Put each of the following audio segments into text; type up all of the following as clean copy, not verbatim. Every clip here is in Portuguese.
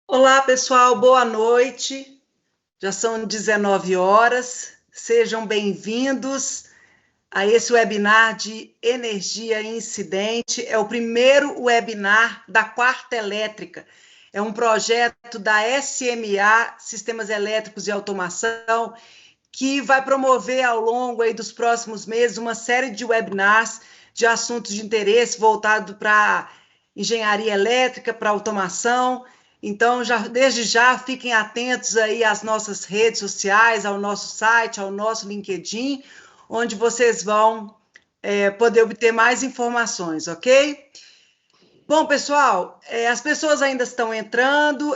Olá, pessoal, boa noite. Já são 19 horas. Sejam bem-vindos a esse webinar de energia incidente. É o primeiro webinar da Quarta Elétrica. É um projeto da SMA, Sistemas Elétricos e Automação, que vai promover ao longo aí dos próximos meses uma série de webinars de assuntos de interesse voltado para engenharia elétrica, para automação. Então, desde já, fiquem atentos aí às nossas redes sociais, ao nosso site, ao nosso LinkedIn, onde vocês vão poder obter mais informações, ok? Bom, pessoal, as pessoas ainda estão entrando,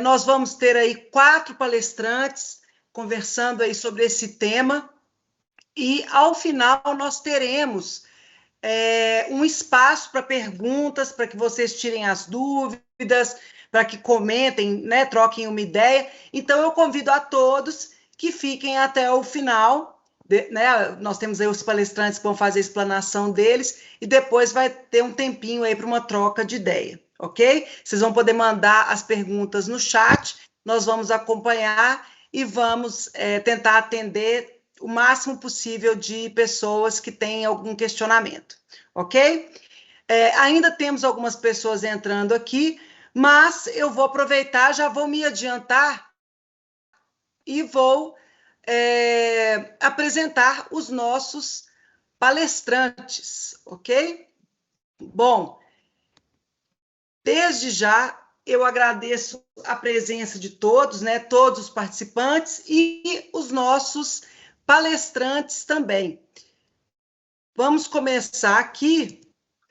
nós vamos ter aí 4 palestrantes conversando aí sobre esse tema, e ao final nós teremos um espaço para perguntas, para que vocês tirem as dúvidas, para que comentem, né, troquem uma ideia. Então, eu convido a todos que fiquem até o final, né, nós temos aí os palestrantes que vão fazer a explanação deles, e depois vai ter um tempinho aí para uma troca de ideia, ok? Vocês vão poder mandar as perguntas no chat, nós vamos acompanhar e vamos tentar atender o máximo possível de pessoas que têm algum questionamento, ok? Ainda temos algumas pessoas entrando aqui, mas eu vou aproveitar, já vou me adiantar e vou apresentar os nossos palestrantes, ok? Bom, desde já eu agradeço a presença de todos, né, todos os participantes e os nossos palestrantes também. Vamos começar aqui.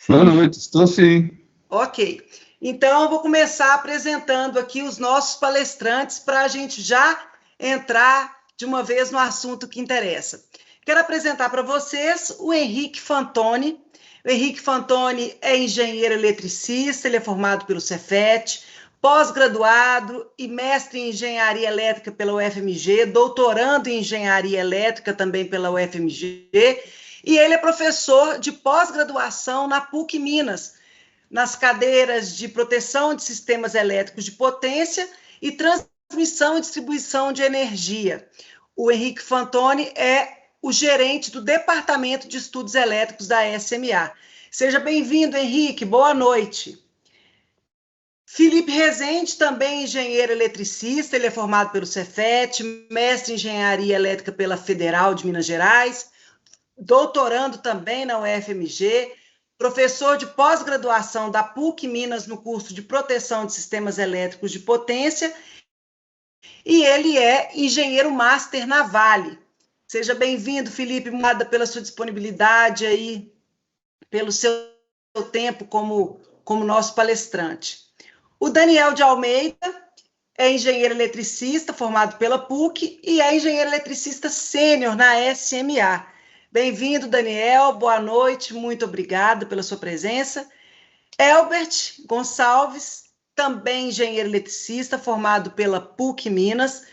Boa noite, estou sim. Ok. Então, eu vou começar apresentando aqui os nossos palestrantes para a gente já entrar de uma vez no assunto que interessa. Quero apresentar para vocês o Henrique Fantoni. O Henrique Fantoni é engenheiro eletricista, ele é formado pelo Cefet, pós-graduado e mestre em engenharia elétrica pela UFMG, doutorando em engenharia elétrica também pela UFMG, e ele é professor de pós-graduação na PUC Minas, nas cadeiras de proteção de sistemas elétricos de potência e transmissão e distribuição de energia. O Henrique Fantoni é o gerente do Departamento de Estudos Elétricos da SMA. Seja bem-vindo, Henrique, boa noite. Felipe Rezende, também engenheiro eletricista, ele é formado pelo Cefet, mestre em engenharia elétrica pela Federal de Minas Gerais, doutorando também na UFMG, professor de pós-graduação da PUC Minas no curso de proteção de sistemas elétricos de potência, e ele é engenheiro master na Vale. Seja bem-vindo, Felipe, obrigada pela sua disponibilidade aí, pelo seu tempo como nosso palestrante. O Daniel de Almeida é engenheiro eletricista, formado pela PUC, e é engenheiro eletricista sênior na SMA. Bem-vindo, Daniel, boa noite, muito obrigada pela sua presença. Elbert Gonçalves, também engenheiro eletricista, formado pela PUC Minas,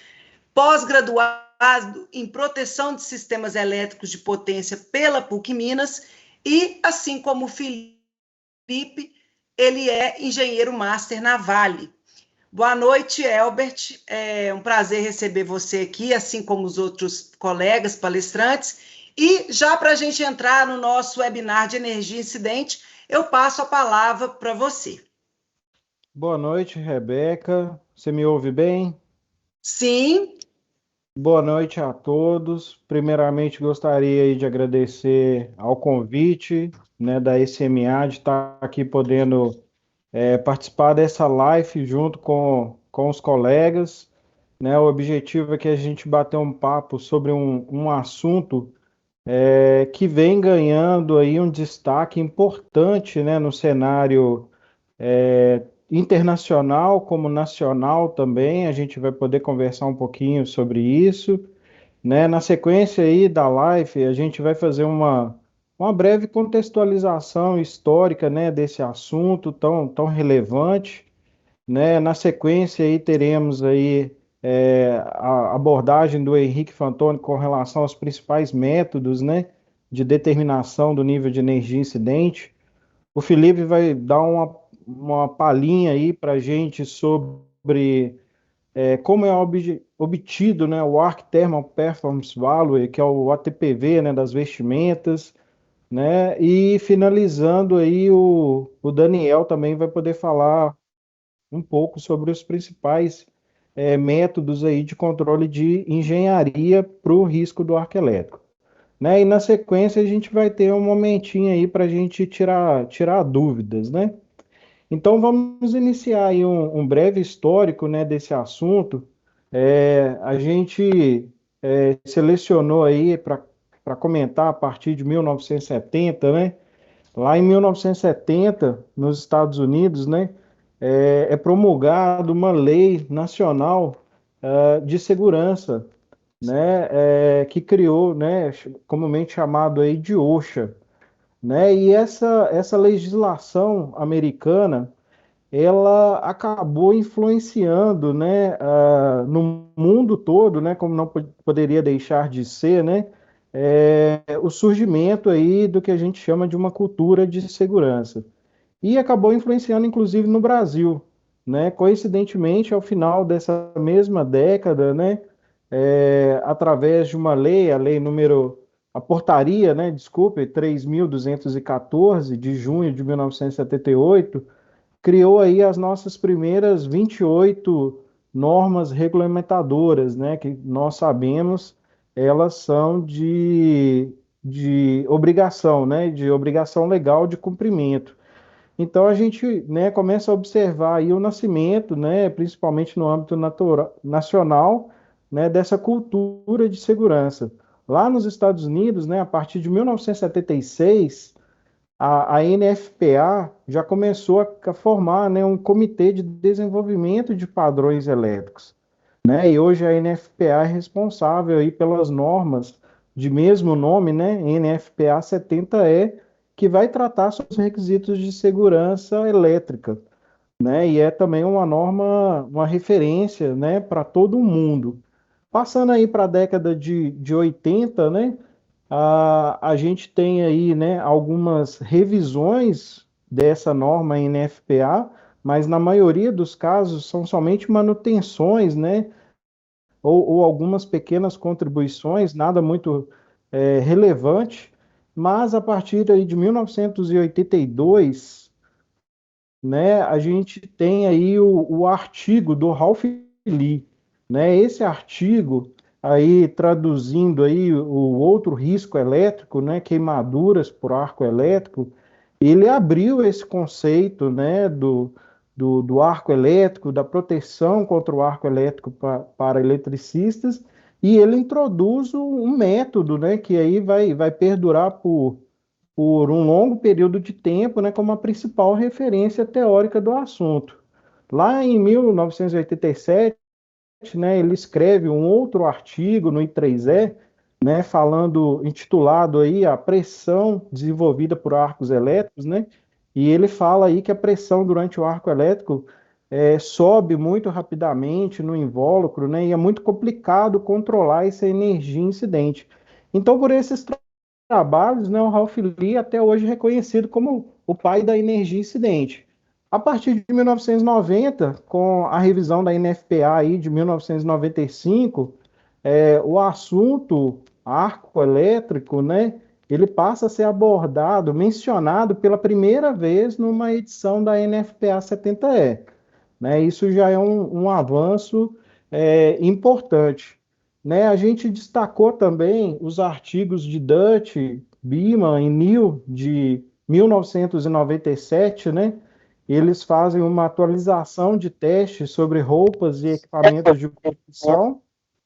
pós-graduado em proteção de sistemas elétricos de potência pela PUC Minas, e, assim como o Felipe, ele é engenheiro master na Vale. Boa noite, Elbert. É um prazer receber você aqui, assim como os outros colegas palestrantes. E já para a gente entrar no nosso webinar de energia incidente, eu passo a palavra para você. Boa noite, Rebeca. Você me ouve bem? Sim. Boa noite a todos. Primeiramente, gostaria aí de agradecer ao convite, né, da SMA de estar aqui podendo participar dessa live junto com os colegas. Né? O objetivo é que a gente bater um papo sobre um assunto que vem ganhando aí um destaque importante, né, no cenário internacional como nacional também. A gente vai poder conversar um pouquinho sobre isso, né? Na sequência aí da live, a gente vai fazer uma breve contextualização histórica, né, desse assunto tão relevante, né? Na sequência aí teremos aí a abordagem do Henrique Fantoni com relação aos principais métodos, né, de determinação do nível de energia incidente. O Felipe vai dar uma palhinha aí para a gente sobre como é obtido, né, o Arc Thermal Performance Value, que é o ATPV, né, das vestimentas, né, e finalizando aí o Daniel também vai poder falar um pouco sobre os principais métodos aí de controle de engenharia para o risco do arco elétrico. Né? E na sequência a gente vai ter um momentinho aí para a gente tirar dúvidas, né? Então vamos iniciar aí um breve histórico, né, desse assunto. A gente selecionou aí para comentar a partir de 1970, né? Lá em 1970, nos Estados Unidos, né, promulgada uma lei nacional de segurança, né, que criou, né, comumente chamado aí de OSHA, né, e essa legislação americana, ela acabou influenciando, né, no mundo todo, né, como não poderia deixar de ser, né, o surgimento aí do que a gente chama de uma cultura de segurança. E acabou influenciando, inclusive, no Brasil, né? Coincidentemente, ao final dessa mesma década, né, através de uma lei, a portaria, né, desculpe, 3.214, de junho de 1978, criou aí as nossas primeiras 28 normas regulamentadoras, né, que nós sabemos, elas são de obrigação, né, de obrigação legal de cumprimento. Então a gente, né, começa a observar aí o nascimento, né, principalmente no âmbito nacional, né, dessa cultura de segurança. Lá nos Estados Unidos, né, a partir de 1976, a NFPA já começou a formar, né, um comitê de desenvolvimento de padrões elétricos, né? E hoje a NFPA é responsável aí pelas normas de mesmo nome, né, NFPA 70E, que vai tratar sobre os requisitos de segurança elétrica, né? E é também uma norma, uma referência, né, para todo o mundo. Passando aí para a década de 80, né, a gente tem aí, né, algumas revisões dessa norma NFPA, mas na maioria dos casos são somente manutenções, né, ou algumas pequenas contribuições, nada muito relevante, mas a partir aí de 1982, né, a gente tem aí o artigo do Ralph Lee, né? Esse artigo aí traduzindo aí o outro risco elétrico, né, queimaduras por arco elétrico, ele abriu esse conceito, né, do arco elétrico, da proteção contra o arco elétrico para eletricistas, e ele introduz um método, né, que aí vai perdurar por um longo período de tempo, né, como a principal referência teórica do assunto. Lá em 1987, né, ele escreve um outro artigo no I3E, né, intitulado aí a pressão desenvolvida por arcos elétricos, né, e ele fala aí que a pressão durante o arco elétrico sobe muito rapidamente no invólucro, né, e é muito complicado controlar essa energia incidente. Então, por esses trabalhos, né, o Ralph Lee até hoje é reconhecido como o pai da energia incidente. A partir de 1990, com a revisão da NFPA aí de 1995, o assunto arco elétrico, né, ele passa a ser abordado, mencionado pela primeira vez numa edição da NFPA 70E. Né? Isso já é um avanço importante. Né? A gente destacou também os artigos de Dutch, Beeman e Neal, de 1997, né? Eles fazem uma atualização de testes sobre roupas e equipamentos de proteção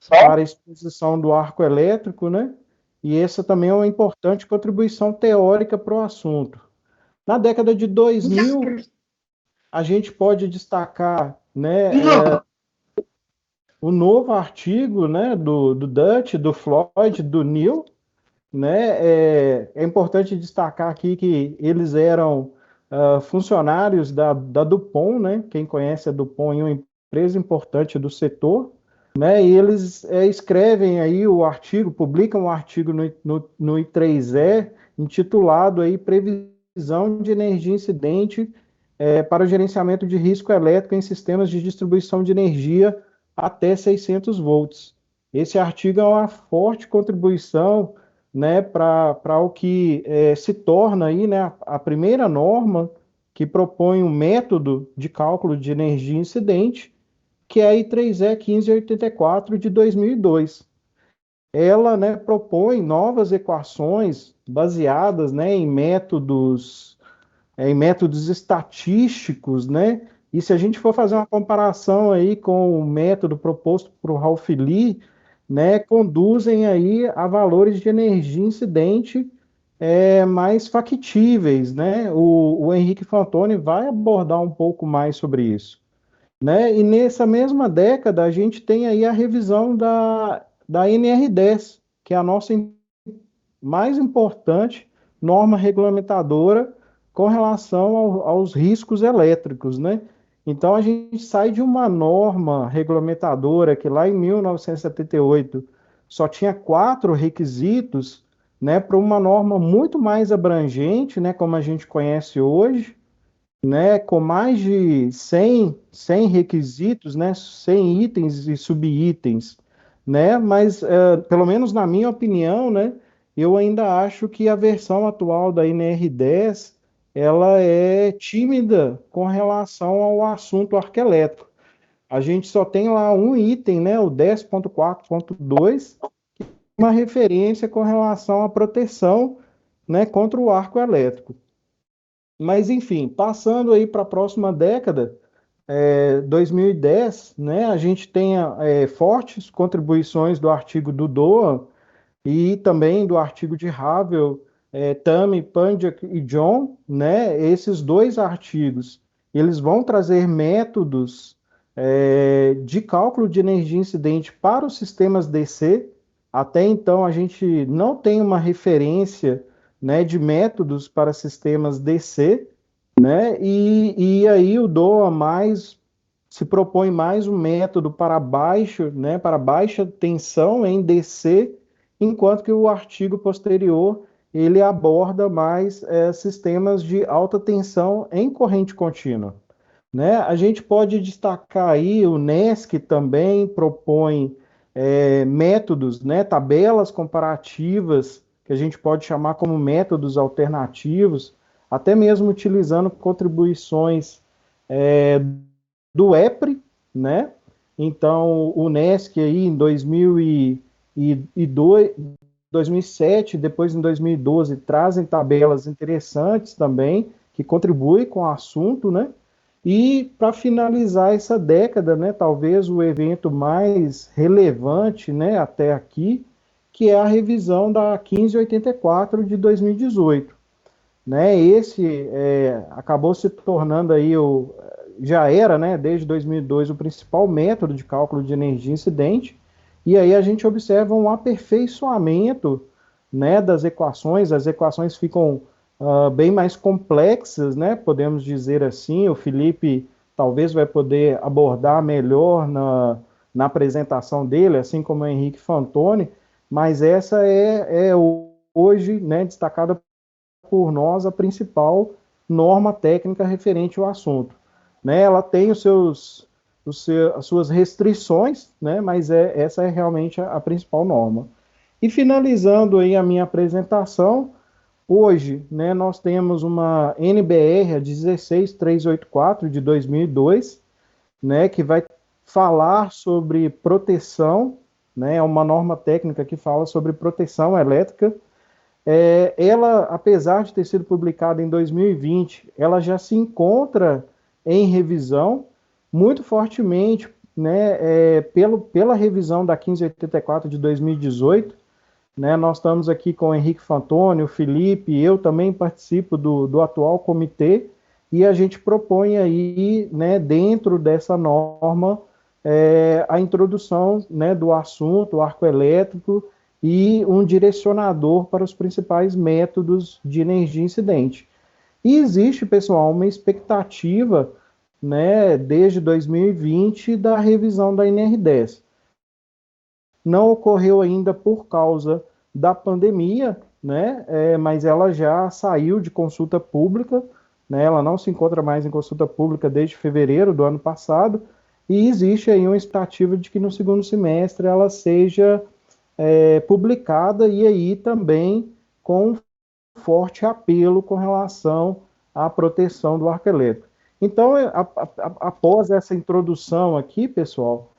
para a exposição do arco elétrico, né? E essa também é uma importante contribuição teórica para o assunto. Na década de 2000, a gente pode destacar, né, o novo artigo, né, do Dutch, do Floyd, do Neal, né, é importante destacar aqui que eles eram funcionários da DuPont, né, quem conhece a DuPont é uma empresa importante do setor, né, e eles escrevem aí o artigo, publicam um artigo no I3E, intitulado aí Previsão de Energia Incidente para o gerenciamento de risco elétrico em sistemas de distribuição de energia até 600 volts. Esse artigo é uma forte contribuição, né, para o que se torna aí, né, a primeira norma que propõe um método de cálculo de energia incidente, que é a I3E 1584 de 2002. Ela, né, propõe novas equações baseadas, né, em métodos estatísticos, né? E se a gente for fazer uma comparação aí com o método proposto por Ralph Lee, né, conduzem aí a valores de energia incidente mais factíveis, né? O Henrique Fantoni vai abordar um pouco mais sobre isso, né? E nessa mesma década a gente tem aí a revisão da NR10, que é a nossa mais importante norma regulamentadora com relação aos riscos elétricos, né? Então a gente sai de uma norma regulamentadora que lá em 1978 só tinha 4 requisitos, né, para uma norma muito mais abrangente, né, como a gente conhece hoje, né, com mais de 100 requisitos, né, 100 itens e subitens, né, mas pelo menos na minha opinião, né, eu ainda acho que a versão atual da NR10 ela é tímida com relação ao assunto arquelétrico. A gente só tem lá um item, né, o 10.4.2, uma referência com relação à proteção, né, contra o arco elétrico. Mas, enfim, passando aí para a próxima década, 2010, né, a gente tem fortes contribuições do artigo do Doan e também do artigo de Havel, Tammy, Pandyak e John, né, esses 2 artigos, eles vão trazer métodos de cálculo de energia incidente para os sistemas DC. Até então, a gente não tem uma referência, né, de métodos para sistemas DC, né, e aí o DOA mais se propõe mais um método para baixo, né, para baixa tensão em DC, enquanto que o artigo posterior ele aborda mais sistemas de alta tensão em corrente contínua, né? A gente pode destacar aí o NESC também propõe métodos, né, tabelas comparativas que a gente pode chamar como métodos alternativos, até mesmo utilizando contribuições do EPRI, né? Então, o NESC aí em 2002, 2007, depois em 2012, trazem tabelas interessantes também, que contribuem com o assunto, né? E para finalizar essa década, né, talvez o evento mais relevante, né, até aqui, que é a revisão da 1584 de 2018, né? Esse acabou se tornando aí já era, né, desde 2002 o principal método de cálculo de energia incidente. E aí a gente observa um aperfeiçoamento, né, das equações. As equações ficam bem mais complexas, né, podemos dizer assim. O Felipe talvez vai poder abordar melhor na apresentação dele, assim como o Henrique Fantoni, mas essa é hoje, né, destacada por nós a principal norma técnica referente ao assunto, né? Ela tem as suas restrições, né? Mas essa é realmente a principal norma. E finalizando aí a minha apresentação, hoje, né, nós temos uma NBR, a 16384 de 2002, né, que vai falar sobre proteção, né, é uma norma técnica que fala sobre proteção elétrica. Ela, apesar de ter sido publicada em 2020, ela já se encontra em revisão muito fortemente, né, pela revisão da 1584 de 2018, né, nós estamos aqui com o Henrique Fantoni, o Felipe, eu também participo do atual comitê, e a gente propõe aí, né, dentro dessa norma, a introdução, né, do assunto, o arco elétrico, e um direcionador para os principais métodos de energia incidente. E existe, pessoal, uma expectativa, né, desde 2020 da revisão da NR10. Não ocorreu ainda por causa da pandemia, né, mas ela já saiu de consulta pública, né? Ela não se encontra mais em consulta pública desde fevereiro do ano passado, e existe aí uma expectativa de que no segundo semestre ela seja publicada, e aí também com forte apelo com relação à proteção do arco elétrico. Então, após essa introdução aqui, pessoal,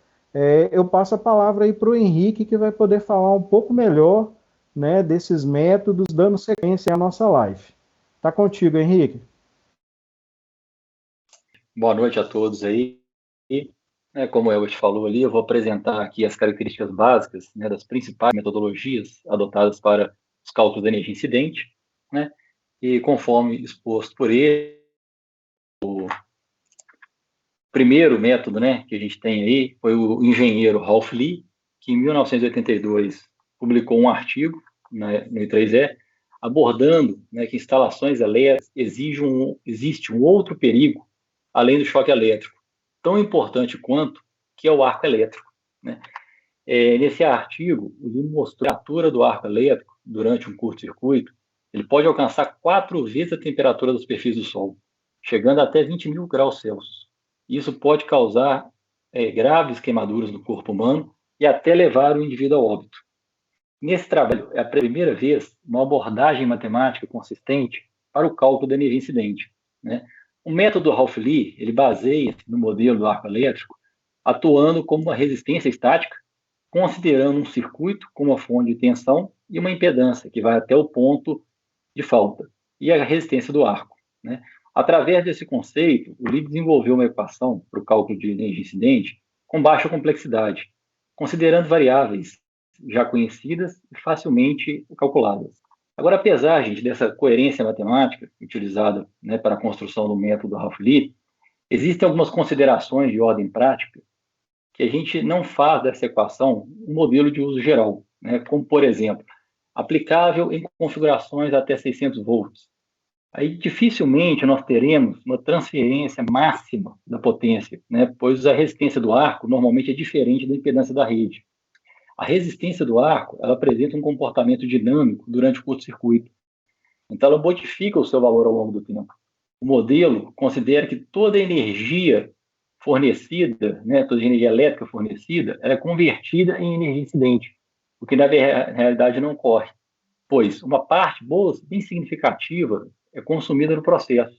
eu passo a palavra aí para o Henrique, que vai poder falar um pouco melhor, né, desses métodos, dando sequência à nossa live. Está contigo, Henrique. Boa noite a todos aí. Como o Elbert falou ali, eu vou apresentar aqui as características básicas, né, das principais metodologias adotadas para os cálculos da energia incidente, né, e conforme exposto por ele, o primeiro método, né, que a gente tem aí foi o engenheiro Ralph Lee, que em 1982 publicou um artigo, né, no I3E, abordando, né, que instalações elétricas existe um outro perigo além do choque elétrico, tão importante quanto, que é o arco elétrico, né? Nesse artigo, ele mostrou que a temperatura do arco elétrico durante um curto-circuito, ele pode alcançar 4 vezes a temperatura da superfície do Sol, chegando até 20.000 graus Celsius. Isso pode causar graves queimaduras no corpo humano e até levar o indivíduo ao óbito. Nesse trabalho, é a primeira vez uma abordagem matemática consistente para o cálculo da energia incidente, né? O método Ralph Lee, ele baseia-se no modelo do arco elétrico, atuando como uma resistência estática, considerando um circuito com uma fonte de tensão e uma impedância que vai até o ponto de falta, e a resistência do arco, né? Através desse conceito, o Lee desenvolveu uma equação para o cálculo de energia incidente com baixa complexidade, considerando variáveis já conhecidas e facilmente calculadas. Agora, apesar, gente, dessa coerência matemática utilizada, né, para a construção do método Ralph Lee, existem algumas considerações de ordem prática que a gente não faz dessa equação um modelo de uso geral, né, como, por exemplo, aplicável em configurações até 600 volts. Aí, dificilmente, nós teremos uma transferência máxima da potência, né, pois a resistência do arco normalmente é diferente da impedância da rede. A resistência do arco, ela apresenta um comportamento dinâmico durante o curto-circuito. Então, ela modifica o seu valor ao longo do tempo. O modelo considera que toda a energia fornecida, né, toda a energia elétrica fornecida, ela é convertida em energia incidente, o que na realidade não ocorre, pois uma parte bem significativa é consumida no processo,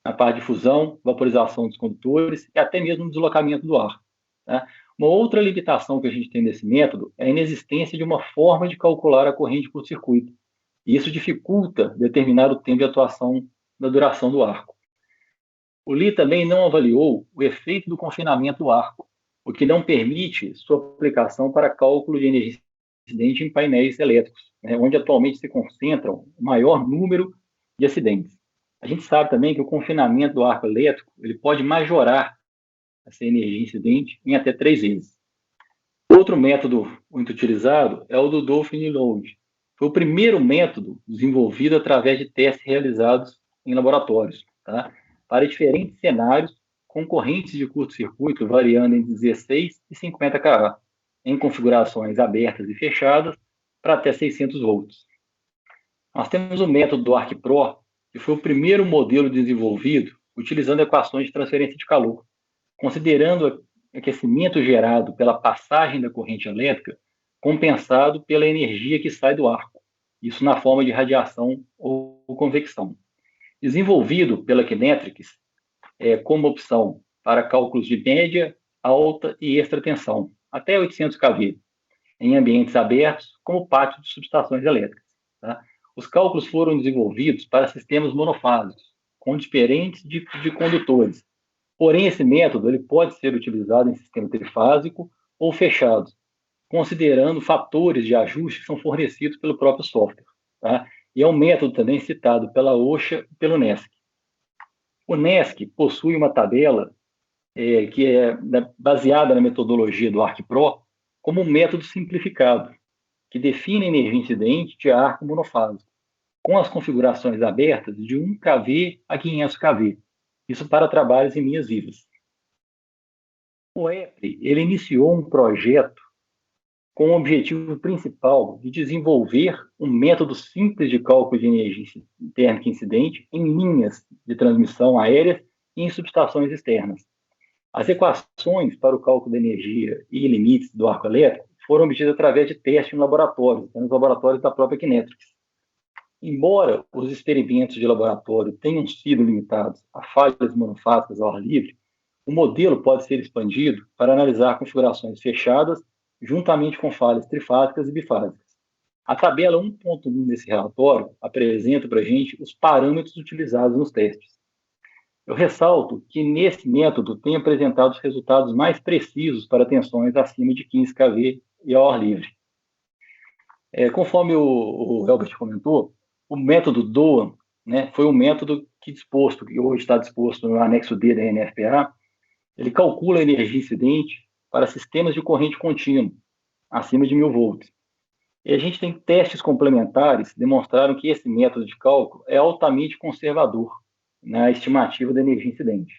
na parte de fusão, vaporização dos condutores e até mesmo no deslocamento do ar, né? Uma outra limitação que a gente tem nesse método é a inexistência de uma forma de calcular a corrente por circuito. E isso dificulta determinar o tempo de atuação da duração do arco. O Lee também não avaliou o efeito do confinamento do arco, o que não permite sua aplicação para cálculo de energia incidente em painéis elétricos, né, onde atualmente se concentram o maior número de acidentes. A gente sabe também que o confinamento do arco elétrico ele pode majorar essa energia incidente em até 3 vezes. Outro método muito utilizado é o do Dolphin Load. Foi o primeiro método desenvolvido através de testes realizados em laboratórios, tá? Para diferentes cenários, com correntes de curto-circuito variando entre 16 e 50 kA, em configurações abertas e fechadas, para até 600 volts. Nós temos o método do ArcPro, que foi o primeiro modelo desenvolvido utilizando equações de transferência de calor, considerando o aquecimento gerado pela passagem da corrente elétrica compensado pela energia que sai do arco, isso na forma de radiação ou convecção. Desenvolvido pela Kinetrix como opção para cálculos de média, alta e extra tensão, até 800 kV, em ambientes abertos, como pátio de subestações elétricas, tá? Os cálculos foram desenvolvidos para sistemas monofásicos, com diferentes tipos de condutores. Porém, esse método ele pode ser utilizado em sistema trifásico ou fechado, considerando fatores de ajuste que são fornecidos pelo próprio software, tá? E é um método também citado pela OSHA e pelo NESC. O NESC possui uma tabela que é baseada na metodologia do ArcPro como um método simplificado, que define a energia incidente de arco monofásico, com as configurações abertas de 1 kV a 500 kV. Isso para trabalhos em linhas vivas. O EPRI, ele iniciou um projeto com o objetivo principal de desenvolver um método simples de cálculo de energia térmica incidente em linhas de transmissão aéreas e em subestações externas. As equações para o cálculo da energia e limites do arco elétrico foram obtidas através de testes em laboratórios, nos laboratórios da própria Kinectrics. Embora os experimentos de laboratório tenham sido limitados a falhas monofásicas ao ar livre, o modelo pode ser expandido para analisar configurações fechadas juntamente com falhas trifásicas e bifásicas. A tabela 1.1 desse relatório apresenta para a gente os parâmetros utilizados nos testes. Eu ressalto que nesse método tem apresentado os resultados mais precisos para tensões acima de 15 kV e ao ar livre. Conforme o Elbert comentou, o método DOA, né, foi um método que hoje está disposto no anexo D da NFPA, ele calcula a energia incidente para sistemas de corrente contínua, acima de 1000 volts. E a gente tem testes complementares que demonstraram que esse método de cálculo é altamente conservador na estimativa da energia incidente.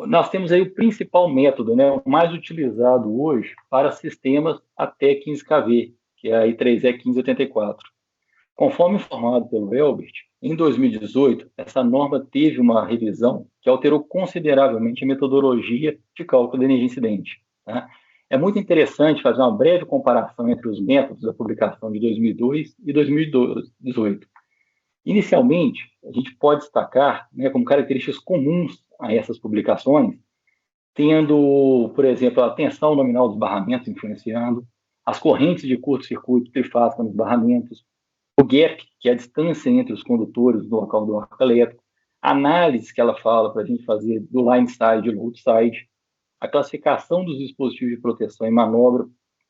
Nós temos aí o principal método, né, o mais utilizado hoje para sistemas até 15 kV, que é a I3E 1584. Conforme informado pelo Elbert, em 2018, essa norma teve uma revisão que alterou consideravelmente a metodologia de cálculo da energia incidente. Tá? É muito interessante fazer uma breve comparação entre os métodos da publicação de 2002 e 2018. Inicialmente, a gente pode destacar, né, como características comuns a essas publicações, tendo, por exemplo, a tensão nominal dos barramentos influenciando, as correntes de curto-circuito trifásica nos barramentos, o gap, que é a distância entre os condutores do local do arco elétrico, a análise que ela fala para a gente fazer do line side e load side, a classificação dos dispositivos de proteção e manobra,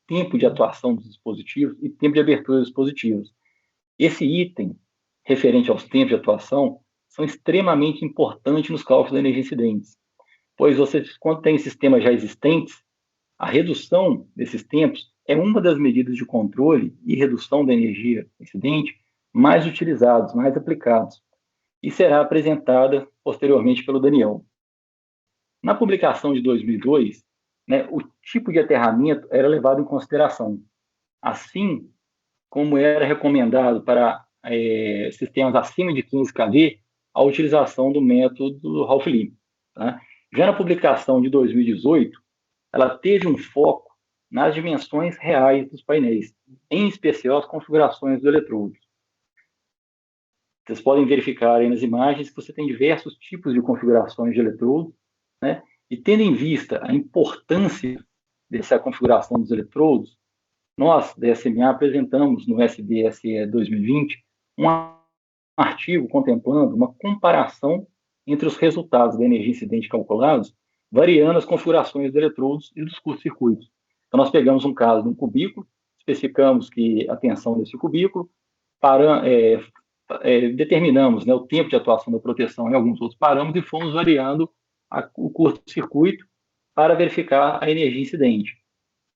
tempo de atuação dos dispositivos e tempo de abertura dos dispositivos. Esse item, referente aos tempos de atuação, são extremamente importantes nos cálculos da energia incidentes, pois quando tem sistemas já existentes, a redução desses tempos é uma das medidas de controle e redução da energia incidente mais utilizados, mais aplicados, e será apresentada posteriormente pelo Daniel. Na publicação de 2002, né, o tipo de aterramento era levado em consideração, assim como era recomendado para sistemas acima de 15 kV a utilização do método Half-Lee. Tá? Já na publicação de 2018, ela teve um foco nas dimensões reais dos painéis, em especial as configurações dos eletrodos. Vocês podem verificar aí nas imagens que você tem diversos tipos de configurações de eletrodos, né? E tendo em vista a importância dessa configuração dos eletrodos, nós, da SMA, apresentamos no SBSE 2020 um artigo contemplando uma comparação entre os resultados da energia incidente calculados, variando as configurações dos eletrodos e dos curtos-circuitos. Então, nós pegamos um caso de um cubículo, especificamos que a tensão desse cubículo, determinamos, né, o tempo de atuação da proteção e alguns outros parâmetros e fomos variando o curto-circuito para verificar a energia incidente.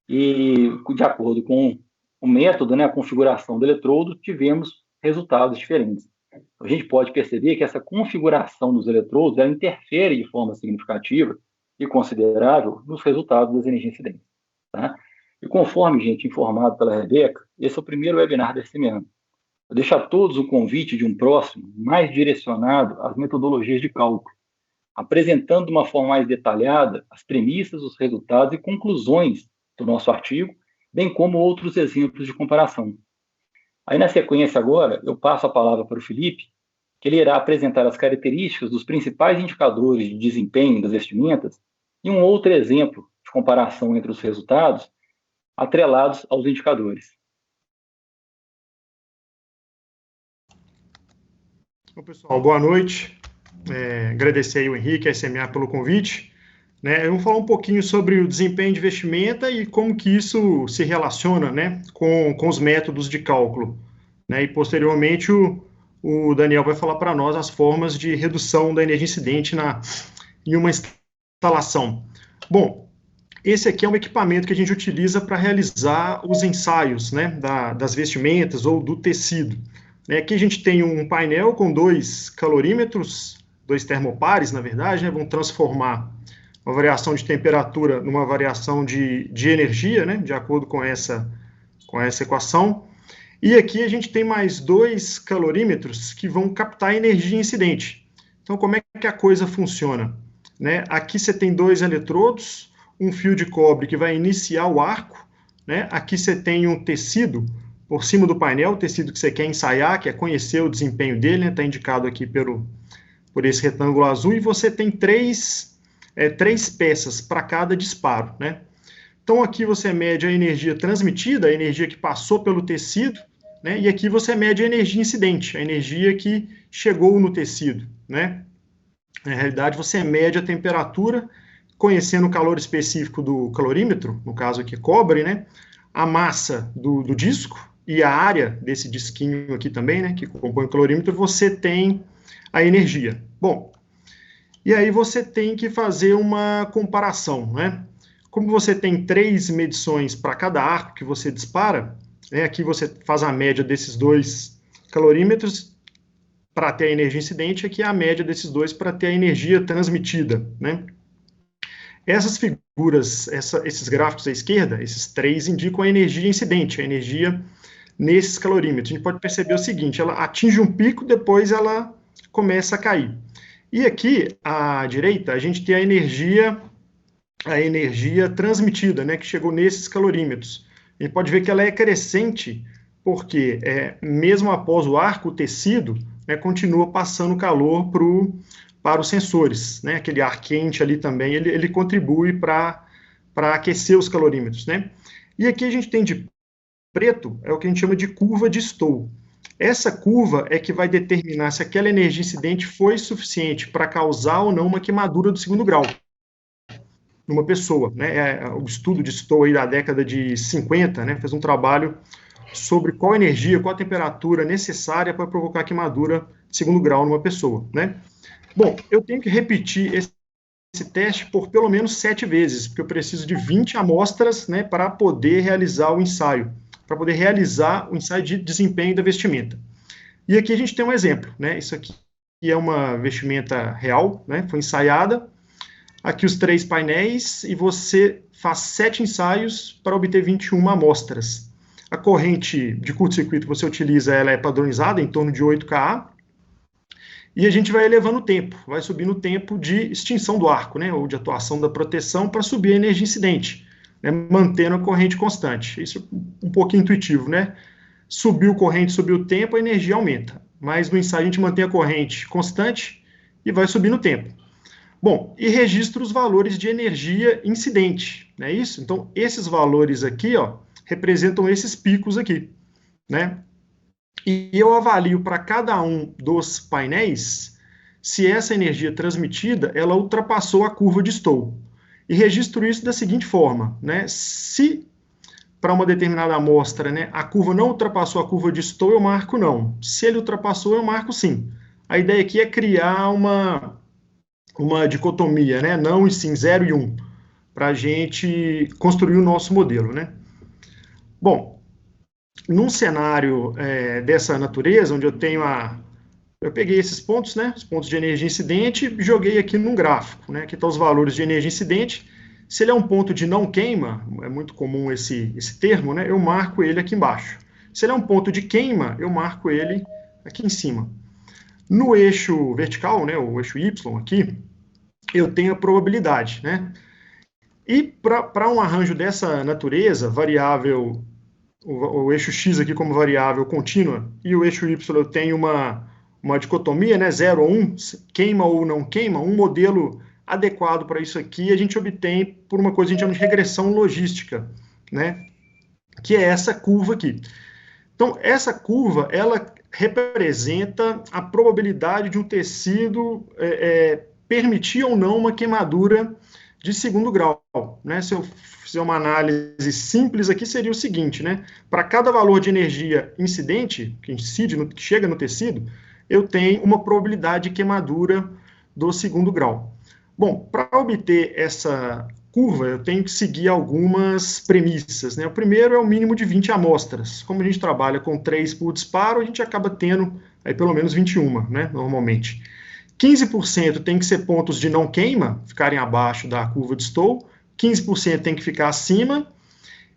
E, de acordo com o método, né, a configuração do eletrodo, tivemos resultados diferentes. A gente pode perceber que essa configuração dos eletrodos ela interfere de forma significativa e considerável nos resultados das energias incidentes. Tá? E conforme, gente, informado pela Rebeca, esse é o primeiro webinar desse ano. Eu deixo a todos o convite de um próximo, mais direcionado às metodologias de cálculo, apresentando de uma forma mais detalhada as premissas, os resultados e conclusões do nosso artigo, bem como outros exemplos de comparação. Aí, na sequência agora, eu passo a palavra para o Felipe, que ele irá apresentar as características dos principais indicadores de desempenho das vestimentas e um outro exemplo de comparação entre os resultados atrelados aos indicadores. Bom, pessoal, boa noite. Agradecer aí o Henrique, a SMA, pelo convite. Vamos falar um pouquinho sobre o desempenho de vestimenta e como que isso se relaciona, né, com os métodos de cálculo. E, posteriormente, o Daniel vai falar para nós as formas de redução da energia incidente em uma instalação. Bom, esse aqui é um equipamento que a gente utiliza para realizar os ensaios, né, das vestimentas ou do tecido. Aqui a gente tem um painel com 2 calorímetros, 2 termopares, na verdade, né, vão transformar uma variação de temperatura numa variação de energia, né, de acordo com essa equação. E aqui a gente tem mais 2 calorímetros que vão captar a energia incidente. Então, como é que a coisa funciona? Né? Aqui você tem 2 eletrodos, um fio de cobre que vai iniciar o arco, né? Aqui você tem um tecido por cima do painel, o tecido que você quer ensaiar, quer conhecer o desempenho dele, está, né? Indicado aqui por esse retângulo azul, e você tem 3 peças para cada disparo, né? Então, aqui você mede a energia transmitida, a energia que passou pelo tecido, né? E aqui você mede a energia incidente, a energia que chegou no tecido, né? Na realidade, você mede a temperatura, conhecendo o calor específico do calorímetro, no caso aqui cobre, né? A massa do disco e a área desse disquinho aqui também, né? Que compõe o calorímetro, você tem a energia. Bom, e aí você tem que fazer uma comparação, né? Como você tem 3 medições para cada arco que você dispara, né? Aqui você faz a média desses 2 calorímetros para ter a energia incidente, aqui é a média desses 2 para ter a energia transmitida, né? Essas figuras, esses gráficos à esquerda, esses 3 indicam a energia incidente, a energia nesses calorímetros. A gente pode perceber o seguinte, ela atinge um pico, depois ela começa a cair. E aqui, à direita, a gente tem a energia transmitida, né, que chegou nesses calorímetros. A gente pode ver que ela é crescente, porque mesmo após o arco, o tecido, né, continua passando calor para os sensores, né? Aquele ar quente ali também, ele contribui para aquecer os calorímetros, né? E aqui a gente tem de preto, é o que a gente chama de curva de Stowe. Essa curva é que vai determinar se aquela energia incidente foi suficiente para causar ou não uma queimadura do 2º grau numa pessoa, né? O estudo de Stowe aí da década de 50, né, fez um trabalho sobre qual energia, qual a temperatura necessária para provocar queimadura de 2º grau numa pessoa, né? Bom, eu tenho que repetir esse teste por pelo menos 7 vezes, porque eu preciso de 20 amostras, né, para poder realizar o ensaio, para poder realizar o ensaio de desempenho da vestimenta. E aqui a gente tem um exemplo, né? Isso aqui é uma vestimenta real, né? Foi ensaiada. Aqui os 3 painéis, e você faz 7 ensaios para obter 21 amostras. A corrente de curto-circuito que você utiliza, ela é padronizada, em torno de 8 kA, e a gente vai elevando o tempo, vai subindo o tempo de extinção do arco, né, ou de atuação da proteção, para subir a energia incidente, né, mantendo a corrente constante. Isso é um pouquinho intuitivo, né? Subiu a corrente, subiu o tempo, a energia aumenta. Mas no ensaio a gente mantém a corrente constante e vai subindo o tempo. Bom, e registra os valores de energia incidente, não é isso? Então, esses valores aqui, ó, representam esses picos aqui, né? E eu avalio para cada um dos painéis se essa energia transmitida, ela ultrapassou a curva de Stowe. E registro isso da seguinte forma, né? Se para uma determinada amostra, né, a curva não ultrapassou a curva de Stowe, eu marco não. Se ele ultrapassou, eu marco sim. A ideia aqui é criar uma dicotomia, né? Não e sim, 0 e 1, para a gente construir o nosso modelo, né? Bom, num cenário dessa natureza, onde eu tenho eu peguei esses pontos, né, os pontos de energia incidente, e joguei aqui num gráfico, né, aqui estão os valores de energia incidente. Se ele é um ponto de não queima, é muito comum esse termo, né, eu marco ele aqui embaixo. Se ele é um ponto de queima, eu marco ele aqui em cima. No eixo vertical, né, o eixo Y aqui, eu tenho a probabilidade, né? E para um arranjo dessa natureza, variável, o eixo X aqui como variável contínua, e o eixo Y eu tenho uma dicotomia, né, 0 ou 1, queima ou não queima, um modelo adequado para isso aqui a gente obtém por uma coisa que a gente chama de regressão logística, né, que é essa curva aqui. Então, essa curva, ela representa a probabilidade de um tecido permitir ou não uma queimadura de 2º grau, né? Se eu fizer uma análise simples aqui, seria o seguinte, né? Para cada valor de energia incidente, que chega no tecido, eu tenho uma probabilidade de queimadura do 2º grau. Bom, para obter essa curva, eu tenho que seguir algumas premissas, né? O primeiro é o mínimo de 20 amostras. Como a gente trabalha com 3 por disparo, a gente acaba tendo aí pelo menos 21, né? Normalmente. 15% tem que ser pontos de não queima, ficarem abaixo da curva de Stowe, 15% tem que ficar acima,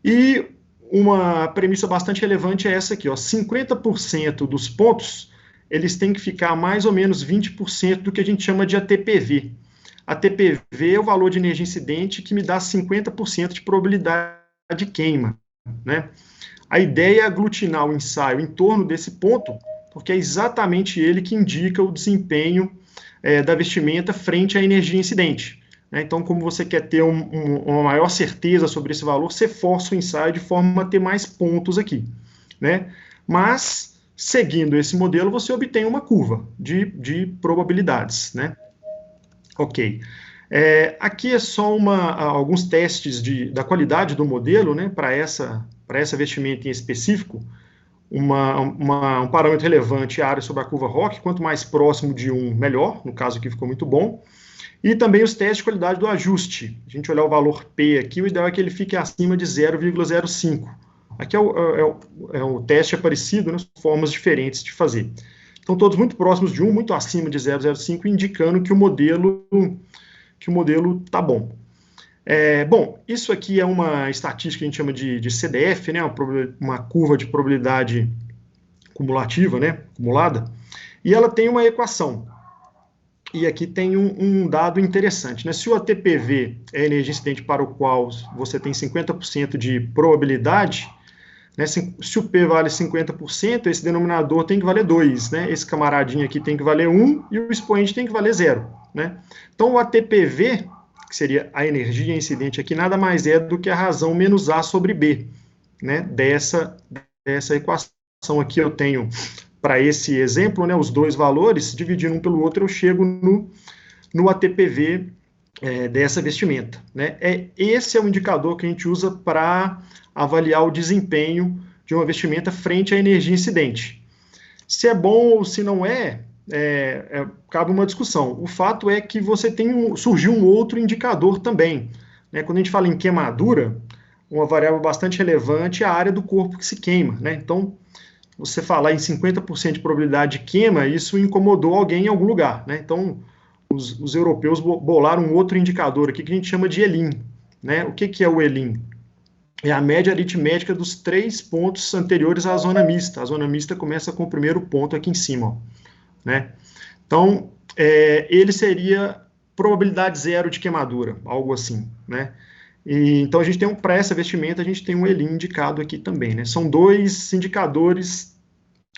e uma premissa bastante relevante é essa aqui, ó, 50% dos pontos, eles têm que ficar mais ou menos 20% do que a gente chama de ATPV. ATPV é o valor de energia incidente que me dá 50% de probabilidade de queima, né? A ideia é aglutinar o ensaio em torno desse ponto, porque é exatamente ele que indica o desempenho da vestimenta frente à energia incidente. Né? Então, como você quer ter uma maior certeza sobre esse valor, você força o ensaio de forma a ter mais pontos aqui. Né? Mas, seguindo esse modelo, você obtém uma curva de probabilidades. Né? Ok. Aqui é só alguns testes da qualidade do modelo, né, para essa vestimenta em específico. Um parâmetro relevante é a área sobre a curva ROC, quanto mais próximo de 1, melhor, no caso aqui ficou muito bom. E também os testes de qualidade do ajuste. A gente olhar o valor P aqui, o ideal é que ele fique acima de 0,05. Aqui o teste é parecido, né, formas diferentes de fazer. Então, todos muito próximos de 1, muito acima de 0,05, indicando que o modelo está bom. Bom, isso aqui é uma estatística que a gente chama de CDF, né, uma curva de probabilidade cumulativa, né, acumulada, e ela tem uma equação. E aqui tem um dado interessante, né, se o ATPV é a energia incidente para o qual você tem 50% de probabilidade, né, se o P vale 50%, esse denominador tem que valer 2, né, esse camaradinho aqui tem que valer 1 e o expoente tem que valer 0. Né? Então, o ATPV, que seria a energia incidente aqui, nada mais é do que a razão menos A sobre B, né, dessa equação aqui. Eu tenho, para esse exemplo, né, os dois valores, dividindo um pelo outro, eu chego no ATPV dessa vestimenta. Né? Esse é o indicador que a gente usa para avaliar o desempenho de uma vestimenta frente à energia incidente. Se é bom ou se não cabe uma discussão. O fato é que surgiu um outro indicador também. Né? Quando a gente fala em queimadura, uma variável bastante relevante é a área do corpo que se queima. Né? Então, você falar em 50% de probabilidade de queima, isso incomodou alguém em algum lugar. Né? Então, os europeus bolaram um outro indicador aqui que a gente chama de ELIN. Né? O que é o ELIN? É a média aritmética dos 3 pontos anteriores à zona mista. A zona mista começa com o primeiro ponto aqui em cima, ó. Né? Então, ele seria probabilidade 0 de queimadura, algo assim. Né? Então, a gente tem para essa vestimenta, a gente tem um ELIN indicado aqui também. Né? São 2 indicadores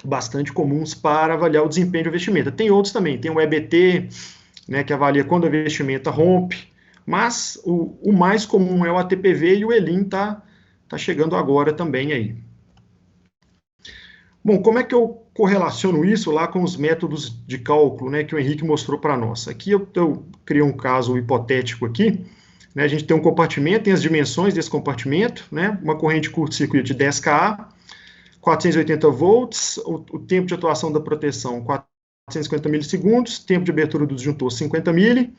bastante comuns para avaliar o desempenho da vestimenta. Tem outros também, tem o EBT, né, que avalia quando a vestimenta rompe, mas o mais comum é o ATPV e o ELIN está chegando agora também aí. Bom, como é que eu correlaciono isso lá com os métodos de cálculo, né, que o Henrique mostrou para nós? Aqui eu criei um caso hipotético aqui, né, a gente tem um compartimento, tem as dimensões desse compartimento, né, uma corrente de curto-circuito de 10 kA, 480 volts, o tempo de atuação da proteção 450 milissegundos, tempo de abertura do disjuntor 50 mili,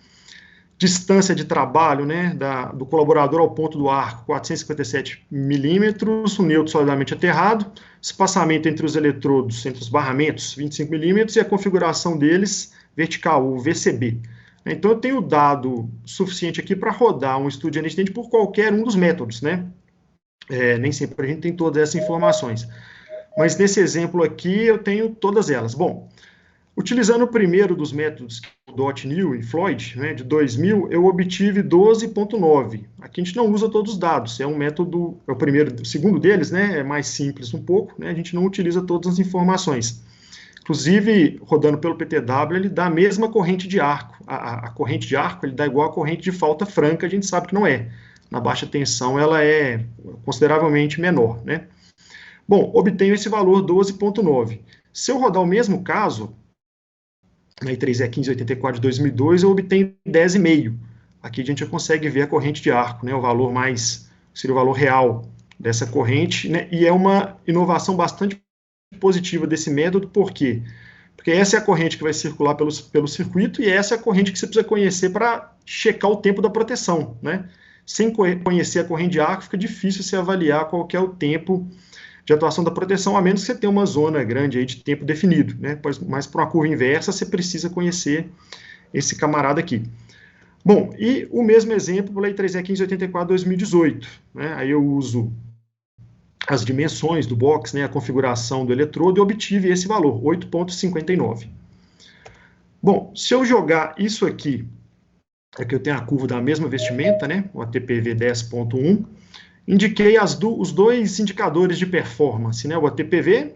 distância de trabalho, né, do colaborador ao ponto do arco, 457 milímetros, o neutro solidamente aterrado, espaçamento entre os eletrodos, entre os barramentos, 25 milímetros, e a configuração deles vertical, o VCB. Então, eu tenho dado suficiente aqui para rodar um estudo de energia incidente por qualquer um dos métodos, né? Nem sempre a gente tem todas essas informações. Mas nesse exemplo aqui, eu tenho todas elas. Bom, utilizando o primeiro dos métodos, Dott, New e Floyd, né, de 2000, eu obtive 12.9. Aqui a gente não usa todos os dados, é um método, é o segundo deles, né, é mais simples um pouco, né, a gente não utiliza todas as informações. Inclusive, rodando pelo PTW, ele dá a mesma corrente de arco. A corrente de arco, ele dá igual a corrente de falta franca, a gente sabe que não é. Na baixa tensão, ela é consideravelmente menor, né. Bom, obtenho esse valor 12.9. Se eu rodar o mesmo caso, na I3E 1584 de 2002, eu obtenho 10,5. Aqui a gente já consegue ver a corrente de arco, né, o valor seria o valor real dessa corrente, né, e é uma inovação bastante positiva desse método, por quê? Porque essa é a corrente que vai circular pelo circuito, e essa é a corrente que você precisa conhecer para checar o tempo da proteção, né? Sem conhecer a corrente de arco, fica difícil você avaliar qual que é o tempo de atuação da proteção, a menos que você tenha uma zona grande aí de tempo definido, né? Mas para uma curva inversa, você precisa conhecer esse camarada aqui. Bom, e o mesmo exemplo para a Lei 3.E 1584/2018, né? Aí eu uso as dimensões do box, né, a configuração do eletrodo, e obtive esse valor, 8,59. Bom, se eu jogar isso aqui, aqui eu tenho a curva da mesma vestimenta, né, o ATPV 10.1, indiquei os dois indicadores de performance, né, o ATPV,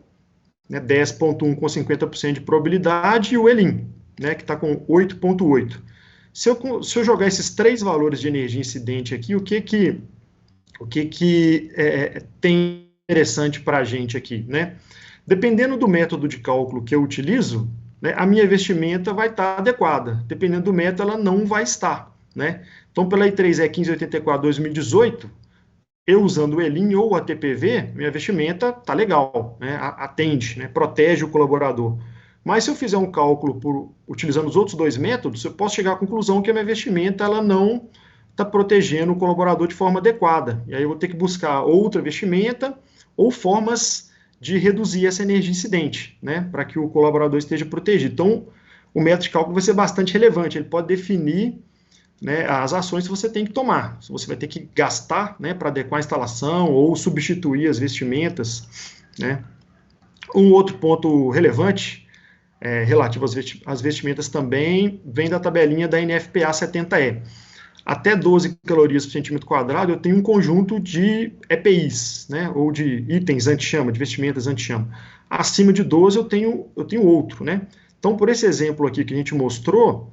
né, 10.1 com 50% de probabilidade, e o ELIN, né, que está com 8.8. Se eu jogar esses três valores de energia incidente aqui, o que tem interessante para a gente aqui, né? Dependendo do método de cálculo que eu utilizo, né, a minha vestimenta vai estar adequada. Dependendo do método, ela não vai estar, né? Então, pela Lei 3.E 1584/2018, eu usando o ELIN ou o ATPV, minha vestimenta está legal, né? Atende, né? Protege o colaborador. Mas se eu fizer um cálculo utilizando os outros dois métodos, eu posso chegar à conclusão que a minha vestimenta ela não está protegendo o colaborador de forma adequada. E aí eu vou ter que buscar outra vestimenta ou formas de reduzir essa energia incidente, né, para que o colaborador esteja protegido. Então, o método de cálculo vai ser bastante relevante, ele pode definir, né, as ações que você tem que tomar. Se você vai ter que gastar, né, para adequar a instalação ou substituir as vestimentas, né. Um outro ponto relevante, relativo às vestimentas também, vem da tabelinha da NFPA 70E. Até 12 calorias por centímetro quadrado, eu tenho um conjunto de EPIs, né, ou de itens anti-chama, de vestimentas anti-chama. Acima de 12, eu tenho outro, né. Então, por esse exemplo aqui que a gente mostrou,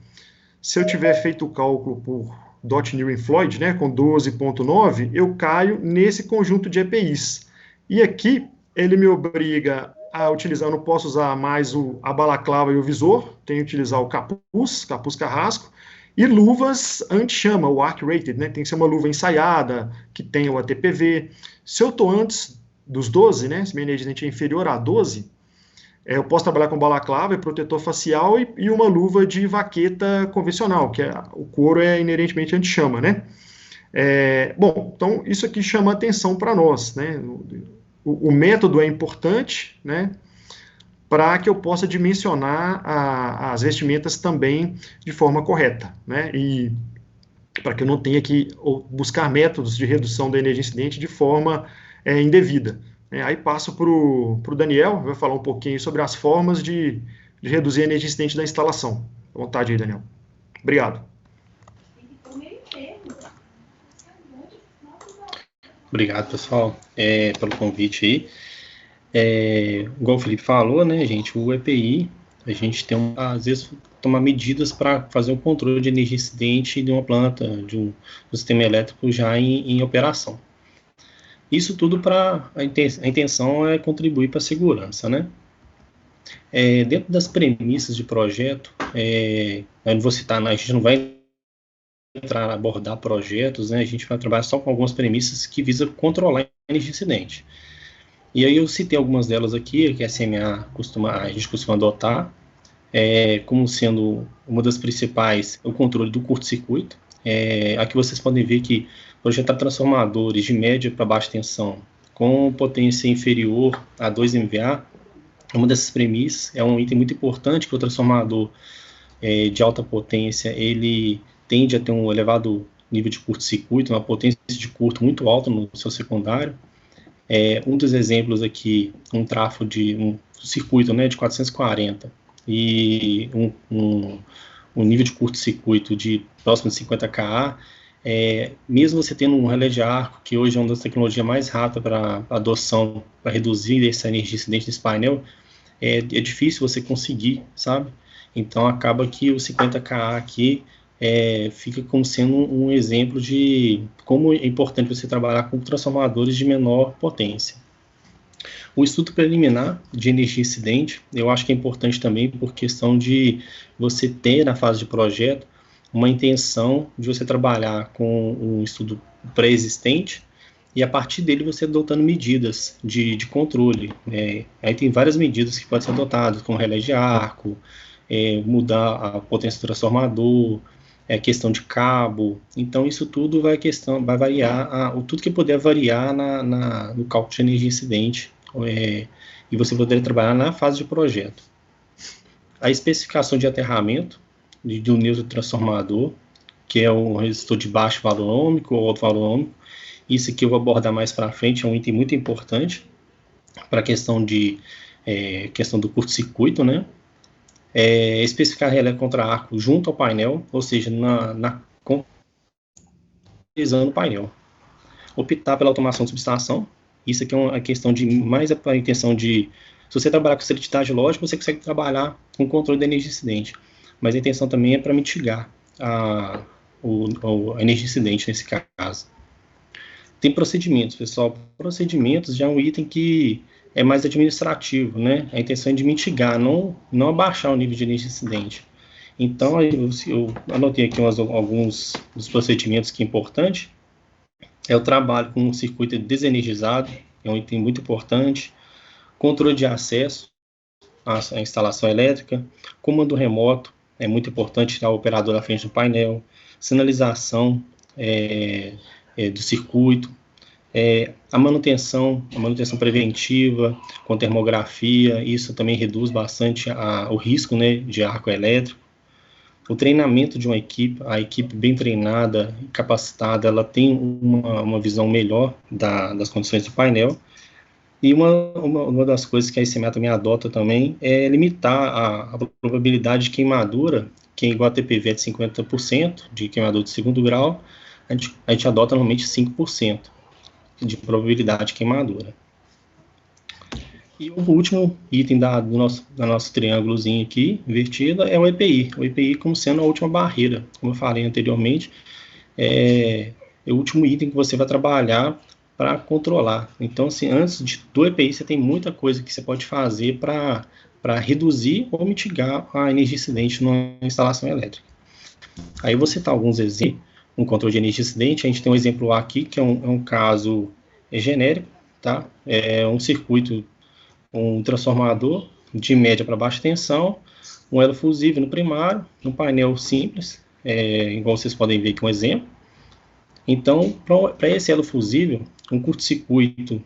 se eu tiver feito o cálculo por Dot New e Floyd, né, com 12,9, eu caio nesse conjunto de EPIs. E aqui, ele me obriga a utilizar, eu não posso usar mais a balaclava e o visor, tenho que utilizar o capuz carrasco, e luvas anti-chama, o Arc Rated, né? Tem que ser uma luva ensaiada, que tenha o ATPV. Se eu estou antes dos 12, né? Se minha energia incidente é inferior a 12, eu posso trabalhar com balaclava e protetor facial e uma luva de vaqueta convencional, que o couro é inerentemente anti-chama, né? Bom, então isso aqui chama atenção para nós, né? O método é importante, né? Para que eu possa dimensionar as vestimentas também de forma correta, né? E para que eu não tenha que buscar métodos de redução da energia incidente de forma indevida. Aí passo para o Daniel, vai falar um pouquinho sobre as formas de reduzir a energia incidente da instalação. À vontade aí, Daniel. Obrigado. Obrigado, pessoal, pelo convite aí. Igual o Felipe falou, né, gente, o EPI, a gente tem, às vezes, tomar medidas para fazer um controle de energia incidente de uma planta, de um sistema elétrico já em operação. Isso tudo a intenção é contribuir para a segurança, né? Dentro das premissas de projeto, eu não vou citar, a gente não vai abordar projetos, né? A gente vai trabalhar só com algumas premissas que visam controlar a energia incidente. E aí eu citei algumas delas aqui, que a SMA a gente costuma adotar, como sendo uma das principais, o controle do curto-circuito. Aqui vocês podem ver que projetar transformadores de média para baixa tensão com potência inferior a 2 MVA, uma dessas premissas, é um item muito importante, que o transformador de alta potência, ele tende a ter um elevado nível de curto-circuito, uma potência de curto muito alta no seu secundário. Um dos exemplos aqui, um trafo de um circuito, né, de 440 e um nível de curto-circuito de próximo de 50 kA, mesmo você tendo um relé de arco, que hoje é uma das tecnologias mais rápidas para adoção, para reduzir essa energia incidente desse painel, é difícil você conseguir, sabe? Então acaba que o 50 kA aqui fica como sendo um exemplo de como é importante você trabalhar com transformadores de menor potência. O estudo preliminar de energia incidente, eu acho que é importante também por questão de você ter na fase de projeto uma intenção de você trabalhar com um estudo pré-existente e a partir dele você adotando medidas de controle. Aí tem várias medidas que podem ser adotadas, como relé de arco, mudar a potência do transformador, questão de cabo. Então isso tudo vai variar, tudo que puder variar no cálculo de energia incidente e você poderia trabalhar na fase de projeto. A especificação de aterramento do neurotransformador, que é um resistor de baixo valor ohmico ou alto valor ohmico. Isso aqui eu vou abordar mais para frente, é um item muito importante para a questão do curto-circuito, né? Especificar relé contra arco junto ao painel, ou seja, utilizando o painel. Optar pela automação de subestação. Isso aqui é uma questão de mais a intenção de, se você trabalhar com seletividade lógica, você consegue trabalhar com o controle da energia incidente, mas a intenção também é para mitigar a energia incidente nesse caso. Tem procedimentos, pessoal. Procedimentos já é um item que é mais administrativo, né? A intenção é de mitigar, não abaixar o nível de energia incidente. Então, eu anotei aqui alguns dos procedimentos que é importante. É o trabalho com um circuito desenergizado, é um item muito importante. Controle de acesso à instalação elétrica. Comando remoto, é muito importante estar o operador à frente do painel. Sinalização do circuito. A manutenção preventiva, com termografia, isso também reduz bastante o risco, né, de arco elétrico. O treinamento de uma equipe, a equipe bem treinada e capacitada, ela tem uma visão melhor das condições do painel. E uma das coisas que a ICMA também adota também é limitar a probabilidade de queimadura, que é igual a TPV de 50% de queimadura de segundo grau, a gente adota normalmente 5% de probabilidade de queimadura. E o último item do nosso triângulozinho aqui, invertido, é o EPI. O EPI como sendo a última barreira, como eu falei anteriormente, é o último item que você vai trabalhar para controlar. Então, assim, antes do EPI, você tem muita coisa que você pode fazer para reduzir ou mitigar a energia incidente numa instalação elétrica. Aí eu vou citar alguns exemplos. Um controle de energia incidente, a gente tem um exemplo aqui, que é um caso genérico, tá? É um circuito, um transformador de média para baixa tensão, um elo fusível no primário, um painel simples, igual vocês podem ver aqui um exemplo. Então, para esse elo fusível, um curto-circuito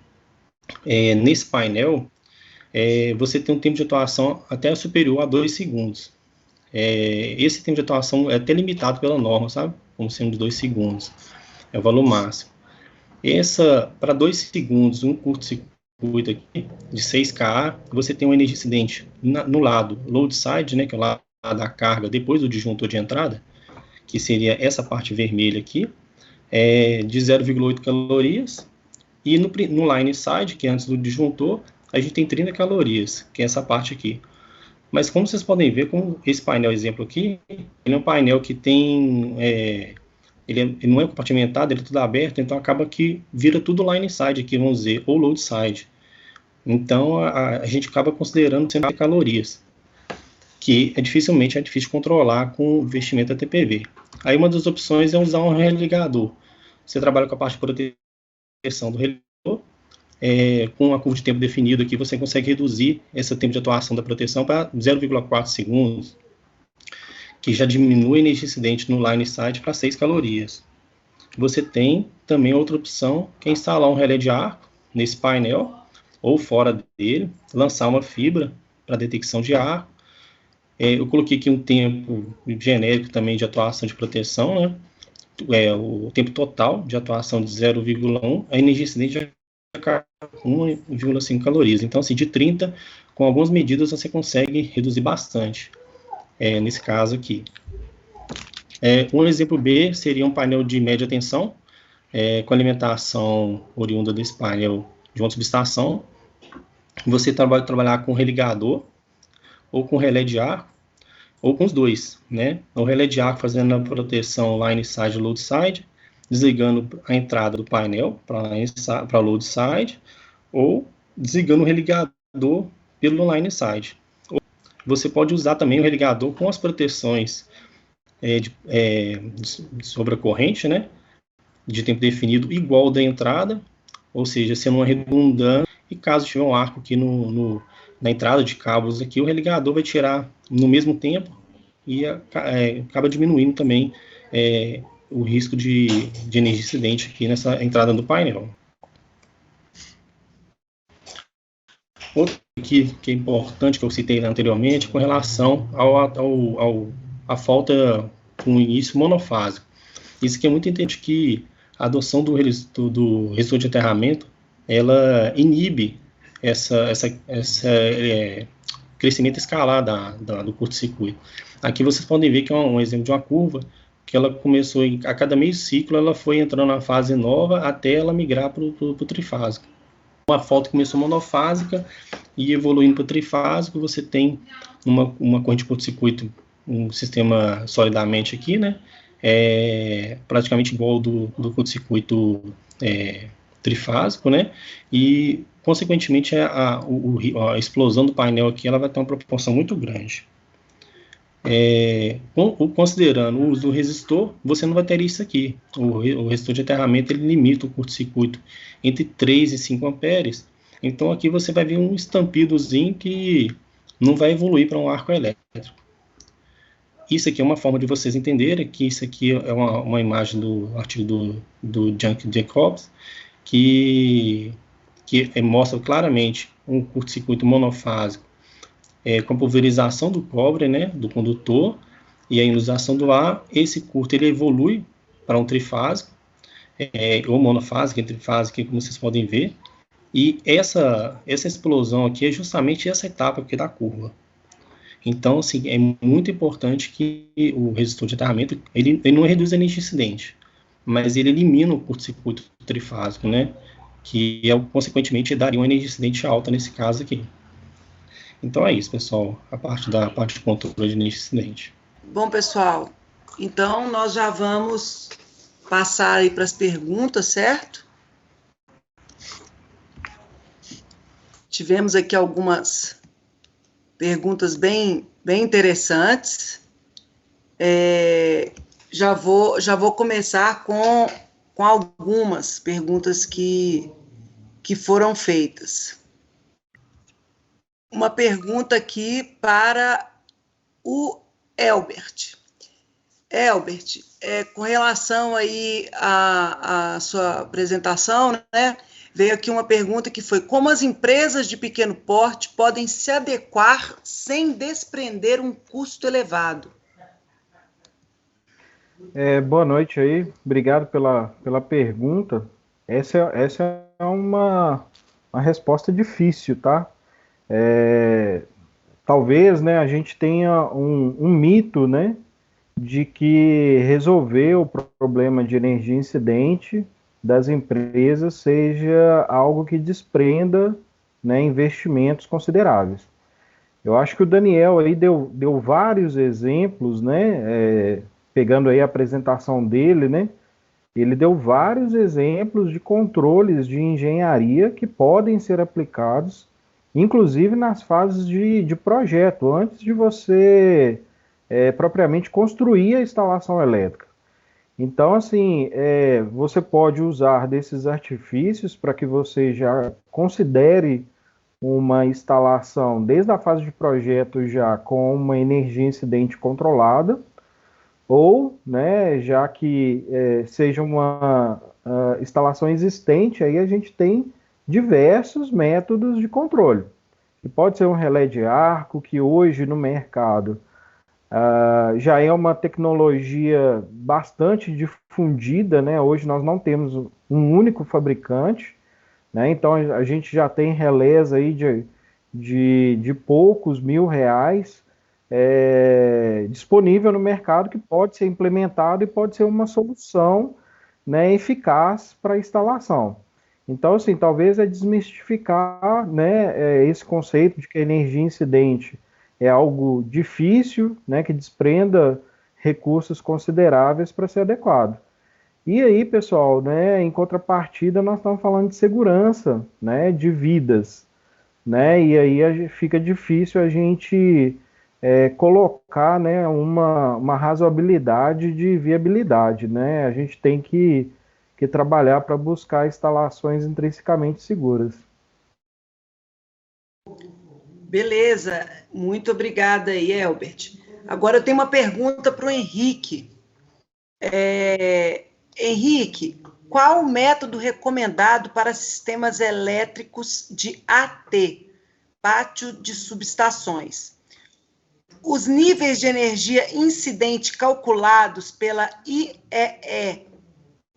nesse painel, você tem um tempo de atuação até superior a 2 segundos. Esse tempo de atuação é até limitado pela norma, sabe? Como sendo de 2 segundos. É o valor máximo. Para 2 segundos, um curto-circuito aqui, de 6 kA, você tem uma energia incidente no lado load side, né, que é o lado da carga, depois do disjuntor de entrada, que seria essa parte vermelha aqui, de 0,8 calorias, e no line side, que é antes do disjuntor, a gente tem 30 calorias, que é essa parte aqui. Mas como vocês podem ver, como esse painel exemplo aqui, ele é um painel que tem, ele não é compartimentado, ele é tudo aberto, então acaba que vira tudo line side aqui, vamos dizer, ou load side. Então a gente acaba considerando 100 calorias, que dificilmente é difícil controlar com o vestimento ATPV. Aí uma das opções é usar um religador. Você trabalha com a parte de proteção do religador, com a curva de tempo definido aqui, você consegue reduzir esse tempo de atuação da proteção para 0,4 segundos, que já diminui a energia incidente no line side para 6 calorias. Você tem também outra opção, que é instalar um relé de arco nesse painel, ou fora dele, lançar uma fibra para detecção de arco. Eu coloquei aqui um tempo genérico também de atuação de proteção, né? O tempo total de atuação de 0,1, a energia incidente já cai 1,5 calorias. Então, assim, de 30, com algumas medidas você consegue reduzir bastante, nesse caso aqui. Um exemplo B seria um painel de média tensão, com alimentação oriunda desse painel de uma subestação. Você pode trabalhar com religador, ou com relé de arco, ou com os dois, né? O relé de arco fazendo a proteção line side e load side, desligando a entrada do painel para load side, ou desligando o religador pelo line side. Você pode usar também o religador com as proteções sobre a corrente, né? De tempo definido igual da entrada, ou seja, sendo uma redundância, e caso tiver um arco aqui na entrada de cabos aqui, o religador vai tirar no mesmo tempo e acaba diminuindo também o risco de energia incidente aqui nessa entrada do painel. Outro que é importante, que eu citei anteriormente, com relação à falta com início monofásico. Isso que é muito importante, que a adoção do resistor de aterramento, ela inibe crescimento escalar do curto-circuito. Aqui vocês podem ver que é um exemplo de uma curva que ela começou, a cada meio ciclo, ela foi entrando na fase nova até ela migrar para o trifásico. Uma falta começou monofásica e evoluindo para o trifásico, você tem uma corrente de curto-circuito, um sistema solidamente aqui, né? Praticamente igual ao do curto-circuito trifásico, né? E, consequentemente, a explosão do painel aqui, ela vai ter uma proporção muito grande. Considerando o uso do resistor, você não vai ter isso aqui. O resistor de aterramento, ele limita o curto-circuito entre 3 e 5 amperes. Então, aqui você vai ver um estampidozinho que não vai evoluir para um arco elétrico. Isso aqui é uma forma de vocês entenderem que isso aqui é uma imagem do artigo do Junk Jacobs, que mostra claramente um curto-circuito monofásico com a pulverização do cobre, né, do condutor, e a ionização do ar. Esse curto ele evolui para um trifásico, ou monofásico, e trifásico, como vocês podem ver, e essa explosão aqui é justamente essa etapa aqui da curva. Então, assim, é muito importante que o resistor de aterramento, ele não reduz a energia incidente, mas ele elimina o curto-circuito trifásico, né, que consequentemente daria uma energia incidente alta nesse caso aqui. Então é isso, pessoal, a parte de controle de energia incidente. Bom, pessoal, então nós já vamos passar aí para as perguntas, certo? Tivemos aqui algumas perguntas bem interessantes. Já vou começar com algumas perguntas que foram feitas. Uma pergunta aqui para o Elbert. Elbert, com relação aí à sua apresentação, né, veio aqui uma pergunta que foi: como as empresas de pequeno porte podem se adequar sem desprender um custo elevado? Boa noite aí, obrigado pela pergunta. Essa é uma resposta difícil, tá? Talvez, né, a gente tenha um mito, né, de que resolver o problema de energia incidente das empresas seja algo que desprenda, né, investimentos consideráveis. Eu acho que o Daniel aí deu vários exemplos, né, pegando aí a apresentação dele, né, ele deu vários exemplos de controles de engenharia que podem ser aplicados, inclusive nas fases de projeto, antes de você propriamente construir a instalação elétrica. Então, assim, você pode usar desses artifícios para que você já considere uma instalação desde a fase de projeto já com uma energia incidente controlada, ou, né, já que seja uma instalação existente, aí a gente tem diversos métodos de controle. E pode ser um relé de arco, que hoje no mercado já é uma tecnologia bastante difundida, né? Hoje nós não temos um único fabricante, né? Então a gente já tem relés aí de poucos R$1.000 disponível no mercado, que pode ser implementado e pode ser uma solução, né, eficaz para a instalação. Então, assim, talvez desmistificar, né, esse conceito de que a energia incidente é algo difícil, né, que desprenda recursos consideráveis para ser adequado. E aí, pessoal, né, em contrapartida, nós estamos falando de segurança, né, de vidas, né, e aí fica difícil a gente colocar, né, uma razoabilidade de viabilidade, né, a gente tem que trabalhar para buscar instalações intrinsecamente seguras. Beleza, muito obrigada aí, Elbert. Agora eu tenho uma pergunta para o Henrique. Henrique, qual o método recomendado para sistemas elétricos de AT? pátio de subestações. Os níveis de energia incidente calculados pela IEE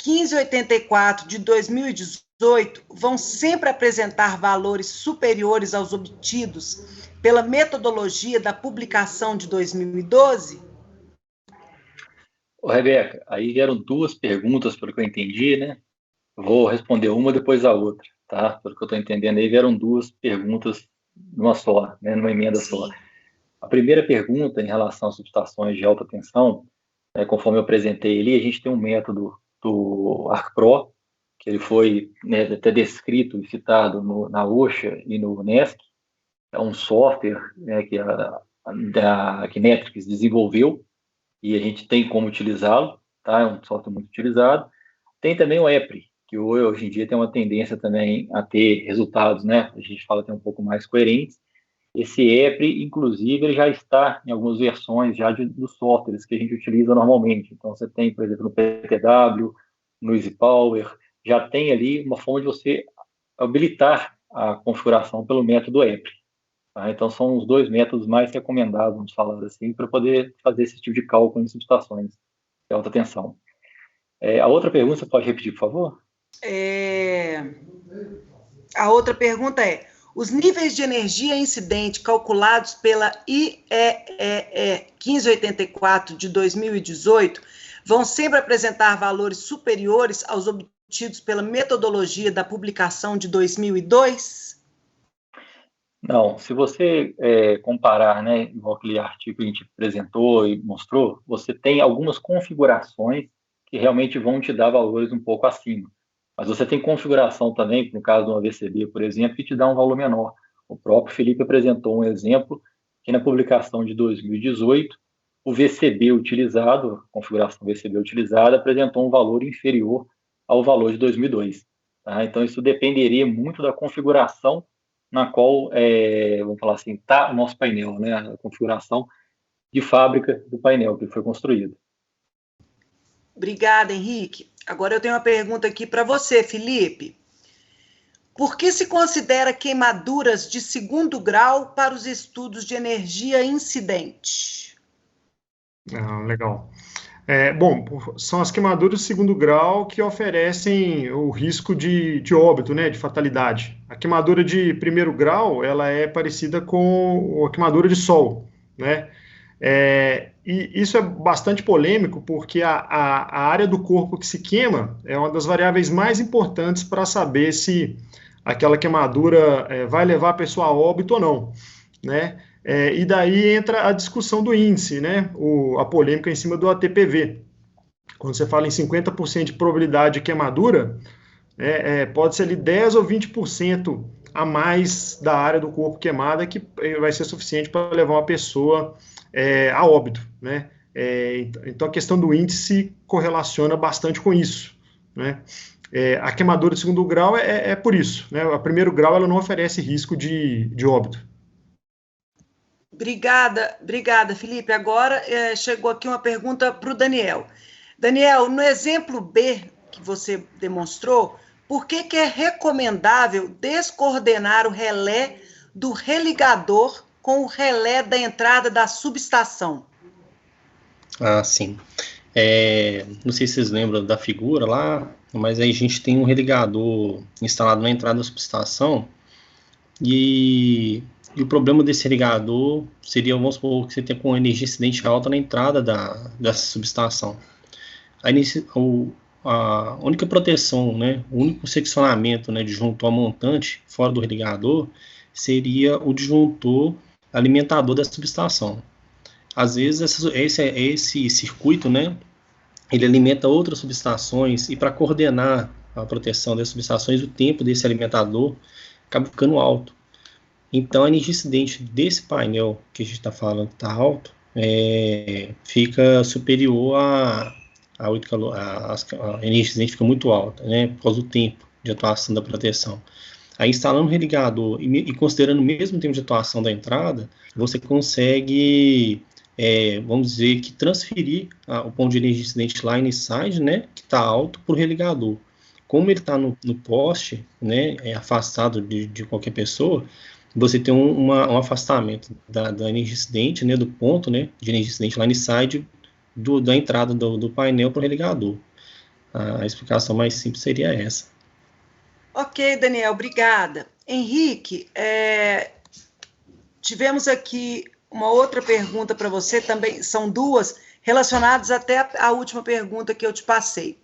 1584 de 2018 vão sempre apresentar valores superiores aos obtidos pela metodologia da publicação de 2012? Ô, Rebeca, aí eram duas perguntas, pelo que eu entendi, né? Vou responder uma depois a outra, tá? Pelo que eu estou entendendo aí, vieram duas perguntas numa só, né? Numa emenda só. A primeira pergunta, em relação às subestações de alta tensão, né, conforme eu apresentei ali, a gente tem um método do ArcPro, que ele foi, né, até descrito e citado na OSHA e no NESC. É um software, né, que a Kinectrics desenvolveu, e a gente tem como utilizá-lo, tá? É um software muito utilizado. Tem também o EPRI, que hoje em dia tem uma tendência também a ter resultados, né? A gente fala até um pouco mais coerentes. Esse EPRI, inclusive, ele já está em algumas versões já dos softwares que a gente utiliza normalmente. Então, você tem, por exemplo, no PTW, no EasyPower, já tem ali uma forma de você habilitar a configuração pelo método EPRI. Tá? Então, são os dois métodos mais recomendados, vamos falar assim, para poder fazer esse tipo de cálculo em subestações de alta tensão. A outra pergunta, você pode repetir, por favor? A outra pergunta é: os níveis de energia incidente calculados pela IEE 1584 de 2018 vão sempre apresentar valores superiores aos obtidos pela metodologia da publicação de 2002? Não, se você comparar, né, igual aquele artigo que a gente apresentou e mostrou, você tem algumas configurações que realmente vão te dar valores um pouco acima. Mas você tem configuração também, no caso de uma VCB, por exemplo, que te dá um valor menor. O próprio Felipe apresentou um exemplo que na publicação de 2018, o VCB utilizado, a configuração VCB utilizada, apresentou um valor inferior ao valor de 2002. Tá? Então, isso dependeria muito da configuração na qual, vamos falar assim, está o nosso painel, né? A configuração de fábrica do painel que foi construído. Obrigada, Henrique. Agora eu tenho uma pergunta aqui para você, Felipe. Por que se considera queimaduras de segundo grau para os estudos de energia incidente? Legal. Bom, são as queimaduras de segundo grau que oferecem o risco de óbito, né, de fatalidade. A queimadura de primeiro grau, ela é parecida com a queimadura de sol, né? E isso é bastante polêmico, porque a área do corpo que se queima é uma das variáveis mais importantes para saber se aquela queimadura vai levar a pessoa a óbito ou não, né? E daí entra a discussão do índice, né? A polêmica em cima do ATPV. Quando você fala em 50% de probabilidade de queimadura, pode ser ali 10 ou 20% a mais da área do corpo queimada que vai ser suficiente para levar uma pessoa a óbito, né? Então a questão do índice correlaciona bastante com isso, né? A queimadura de segundo grau é por isso, né? A primeiro grau ela não oferece risco de óbito. Obrigada, Felipe. Agora chegou aqui uma pergunta para o Daniel. Daniel, no exemplo B que você demonstrou, por que é recomendável descoordenar o relé do religador com o relé da entrada da subestação? Sim. Não sei se vocês lembram da figura lá, mas aí a gente tem um religador instalado na entrada da subestação e o problema desse religador seria, vamos supor, que você tem com energia incidente alta na entrada dessa subestação. A única proteção, né, o único seccionamento, né, disjuntor montante fora do religador seria o disjuntor alimentador da subestação. Às vezes esse circuito, né, ele alimenta outras subestações e para coordenar a proteção das subestações, o tempo desse alimentador acaba ficando alto. Então, a energia incidente desse painel que a gente está falando que está alto, fica superior a 8 calor, a energia incidente fica muito alta, né, por causa do tempo de atuação da proteção. Aí, instalando o religador e considerando o mesmo tempo de atuação da entrada, você consegue, vamos dizer, que transferir o ponto de energia incidente line side, né, que está alto, para o religador. Como ele está no poste, né, afastado de qualquer pessoa, você tem um afastamento da energia incidente, né, do ponto, né, de energia incidente line side da entrada do painel para o religador. A explicação mais simples seria essa. Ok, Daniel, obrigada. Henrique, tivemos aqui uma outra pergunta para você, também são duas, relacionadas até a última pergunta que eu te passei.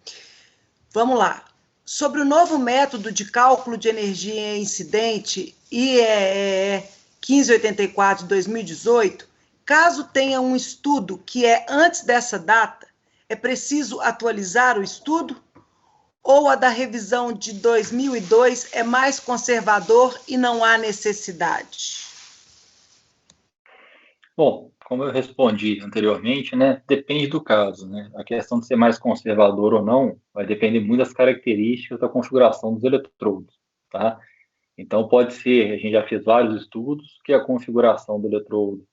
Vamos lá. Sobre o novo método de cálculo de energia incidente, IEE 1584 de 2018, caso tenha um estudo que é antes dessa data, é preciso atualizar o estudo? Ou a da revisão de 2002 é mais conservador e não há necessidade? Bom, como eu respondi anteriormente, né, depende do caso, né? A questão de ser mais conservador ou não vai depender muito das características da configuração dos eletrodos, tá? Então, pode ser, a gente já fez vários estudos, que a configuração do eletrodo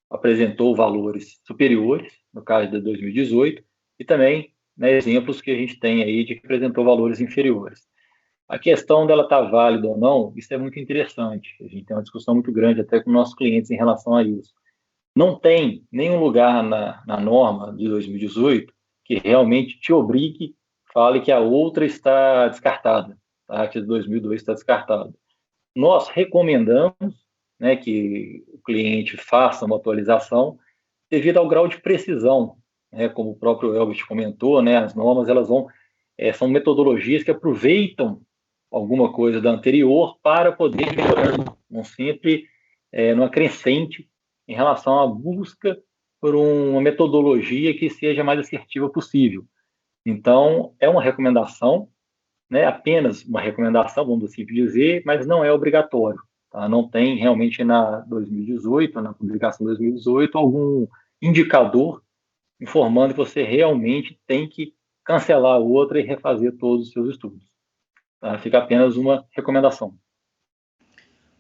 apresentou valores superiores, no caso de 2018, e também, né, exemplos que a gente tem aí de que apresentou valores inferiores. A questão dela estar válida ou não, isso é muito interessante. A gente tem uma discussão muito grande até com nossos clientes em relação a isso. Não tem nenhum lugar na norma de 2018 que realmente te obrigue, fale que a outra está descartada, tá? Que a de 2002 está descartada. Nós recomendamos, né, que o cliente faça uma atualização devido ao grau de precisão, né, como o próprio Elvis comentou, né, as normas elas são metodologias que aproveitam alguma coisa da anterior para poder melhorar, não sempre numa crescente em relação à busca por uma metodologia que seja mais assertiva possível. Então, é uma recomendação, né, apenas uma recomendação, vamos assim dizer, mas não é obrigatório. Tá? Não tem realmente na 2018, na publicação de 2018, algum indicador informando que você realmente tem que cancelar a outra e refazer todos os seus estudos. Tá? Fica apenas uma recomendação.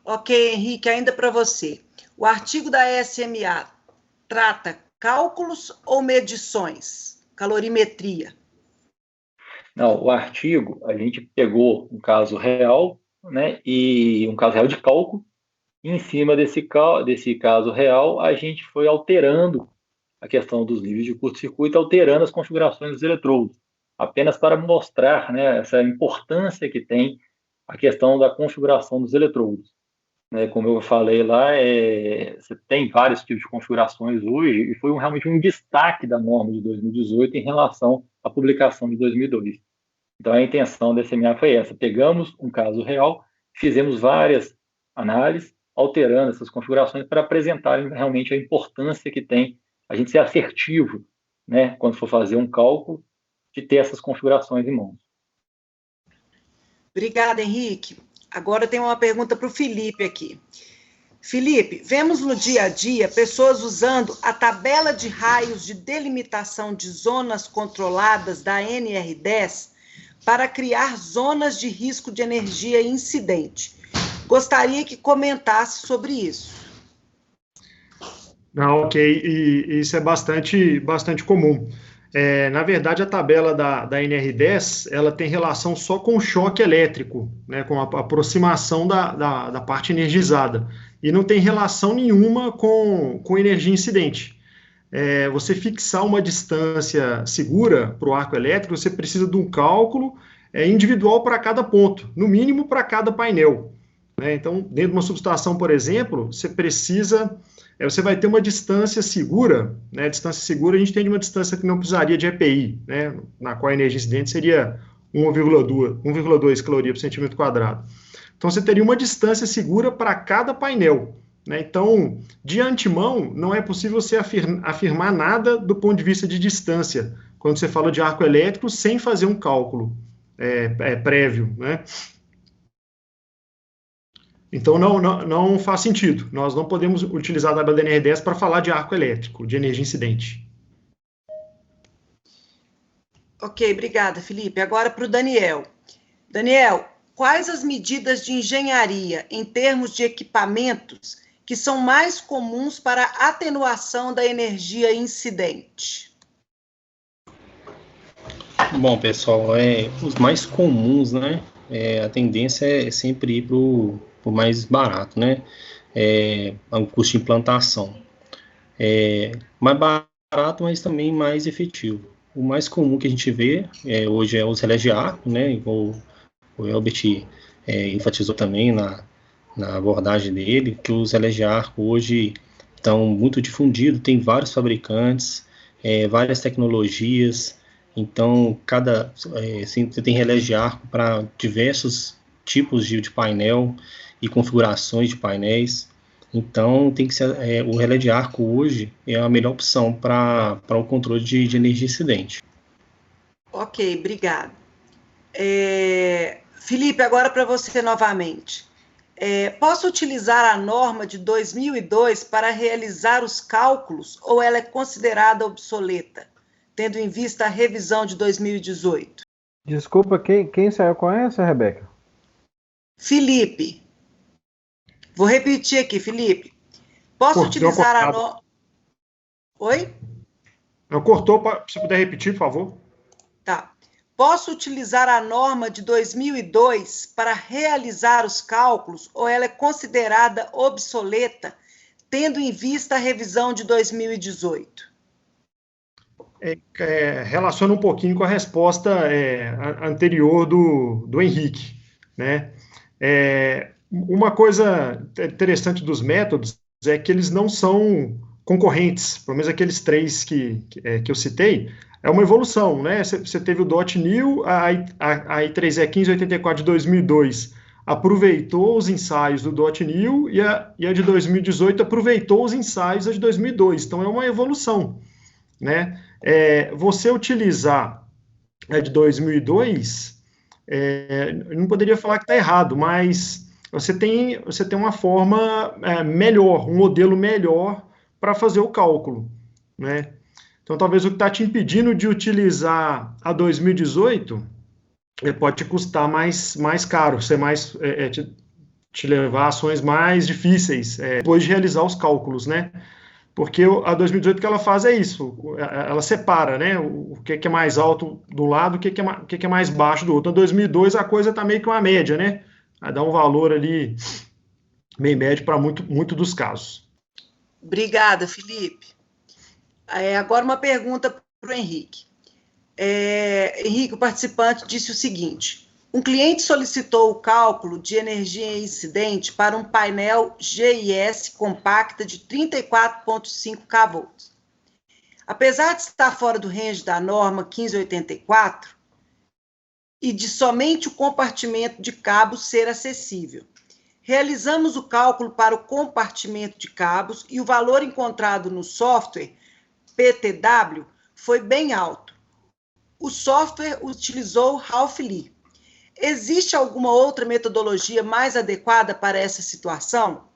Ok, Henrique, ainda para você. O artigo da SMA trata cálculos ou medições? Calorimetria. Não, o artigo, a gente pegou um caso real, né, e um caso real de cálculo, e em cima desse caso real, a gente foi alterando a questão dos níveis de curto-circuito, alterando as configurações dos eletrodos, apenas para mostrar, né, essa importância que tem a questão da configuração dos eletrodos. Né, como eu falei lá, você tem vários tipos de configurações hoje, e foi realmente um destaque da norma de 2018 em relação à publicação de 2002. Então, a intenção da SMA foi essa. Pegamos um caso real, fizemos várias análises, alterando essas configurações para apresentarem realmente a importância que tem a gente ser assertivo, né, quando for fazer um cálculo, de ter essas configurações em mãos. Obrigada, Henrique. Agora tem uma pergunta para o Felipe aqui. Felipe, vemos no dia a dia pessoas usando a tabela de raios de delimitação de zonas controladas da NR10 para criar zonas de risco de energia incidente. Gostaria que comentasse sobre isso. Não, ok, e isso é bastante comum. Na verdade, a tabela da NR10, ela tem relação só com o choque elétrico, né, com a aproximação da parte energizada, e não tem relação nenhuma com energia incidente. Você fixar uma distância segura para o arco elétrico, você precisa de um cálculo individual para cada ponto, no mínimo para cada painel. Né? Então, dentro de uma subestação, por exemplo, você vai ter uma distância segura, né? Distância segura, a gente tem uma distância que não precisaria de EPI, né? Na qual a energia incidente seria 1,2 caloria por centímetro quadrado. Então, você teria uma distância segura para cada painel. Né? Então, de antemão, não é possível você afirmar nada do ponto de vista de distância, quando você fala de arco elétrico, sem fazer um cálculo prévio, né? Então, não faz sentido. Nós não podemos utilizar a tabela da NR10 para falar de arco elétrico, de energia incidente. Ok, obrigada, Felipe. Agora para o Daniel. Daniel, quais as medidas de engenharia em termos de equipamentos que são mais comuns para a atenuação da energia incidente? Bom, pessoal, os mais comuns, né? A tendência é sempre ir para o mais barato, né? O custo de implantação. Mais barato, mas também mais efetivo. O mais comum que a gente vê hoje é os relés de arco, né? Igual o Elbert enfatizou também na abordagem dele, que os relés de arco hoje estão muito difundidos, tem vários fabricantes, várias tecnologias, então você tem relés de arco para diversos tipos de painel e configurações de painéis, então tem que ser, o relé de arco hoje é a melhor opção para o controle de energia incidente. Ok, obrigado. Felipe, agora para você novamente. Posso utilizar a norma de 2002 para realizar os cálculos ou ela é considerada obsoleta, tendo em vista a revisão de 2018? Desculpa, quem saiu com essa, Rebeca? Felipe. Vou repetir aqui, Felipe. Posso utilizar a norma... Oi? Não cortou, se puder repetir, por favor. Tá. Posso utilizar a norma de 2002 para realizar os cálculos ou ela é considerada obsoleta, tendo em vista a revisão de 2018? Relaciona um pouquinho com a resposta anterior do Henrique, né? Uma coisa interessante dos métodos é que eles não são concorrentes, pelo menos aqueles três que eu citei. É uma evolução, né? Você teve o .NIL, a I3E1584 de 2002 aproveitou os ensaios do .NIL e a de 2018 aproveitou os ensaios da de 2002. Então, é uma evolução, né? Você utilizar a de 2002, eu não poderia falar que está errado, mas você tem uma forma melhor, um modelo melhor para fazer o cálculo, né? Então, talvez o que está te impedindo de utilizar a 2018 pode te custar mais caro, ser te levar a ações mais difíceis depois de realizar os cálculos, né? Porque a 2018 que ela faz é isso, ela separa, né? O que é mais alto do lado, o que é mais baixo do outro. Na 2002 a coisa está meio que uma média, né? Vai dar um valor ali meio médio para muito dos casos. Obrigada, Felipe. Agora uma pergunta para o Henrique. Henrique, o participante, disse o seguinte: um cliente solicitou o cálculo de energia incidente para um painel GIS compacta de 34,5 kV. Apesar de estar fora do range da norma 1584 e de somente o compartimento de cabos ser acessível, realizamos o cálculo para o compartimento de cabos e o valor encontrado no software PTW foi bem alto. O software utilizou Ralph-Lee. Existe alguma outra metodologia mais adequada para essa situação?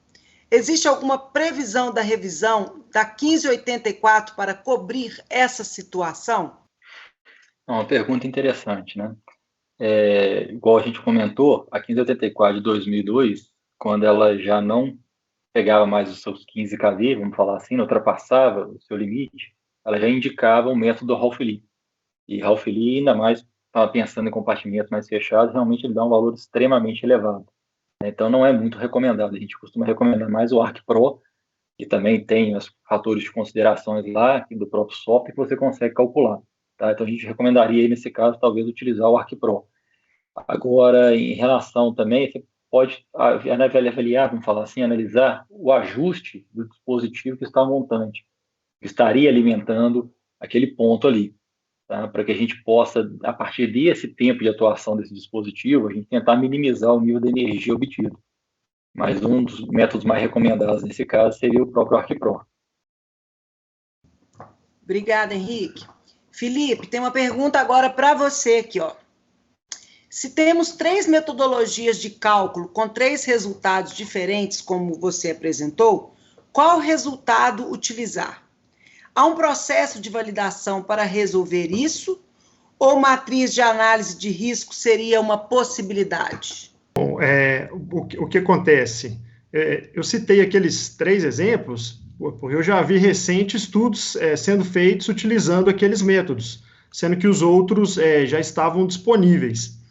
Existe alguma previsão da revisão da 1584 para cobrir essa situação? Uma pergunta interessante, né? Igual a gente comentou, a 1584 de 2002, quando ela já não pegava mais os seus 15 kV, vamos falar assim, não ultrapassava o seu limite, ela já indicava o método Ralph-Lee. E Ralph-Lee, ainda mais pensando em compartimentos mais fechados, realmente ele dá um valor extremamente elevado. Então, não é muito recomendado. A gente costuma recomendar mais o Arc Pro, que também tem os fatores de considerações lá do próprio software que você consegue calcular. Tá? Então, a gente recomendaria, nesse caso, talvez utilizar o Arc Pro. Agora, em relação também, você pode avaliar, vamos falar assim, analisar o ajuste do dispositivo que está montante, que estaria alimentando aquele ponto ali, tá? Para que a gente possa, a partir desse tempo de atuação desse dispositivo, a gente tentar minimizar o nível de energia obtido. Mas um dos métodos mais recomendados nesse caso seria o próprio Arc Pro. Obrigada, Henrique. Felipe, tem uma pergunta agora para você aqui, ó. Se temos 3 metodologias de cálculo com 3 resultados diferentes, como você apresentou, qual resultado utilizar? Há um processo de validação para resolver isso? Ou matriz de análise de risco seria uma possibilidade? Bom, o que acontece? Eu citei aqueles 3 exemplos, porque eu já vi recentes estudos sendo feitos utilizando aqueles métodos, sendo que os outros já estavam disponíveis.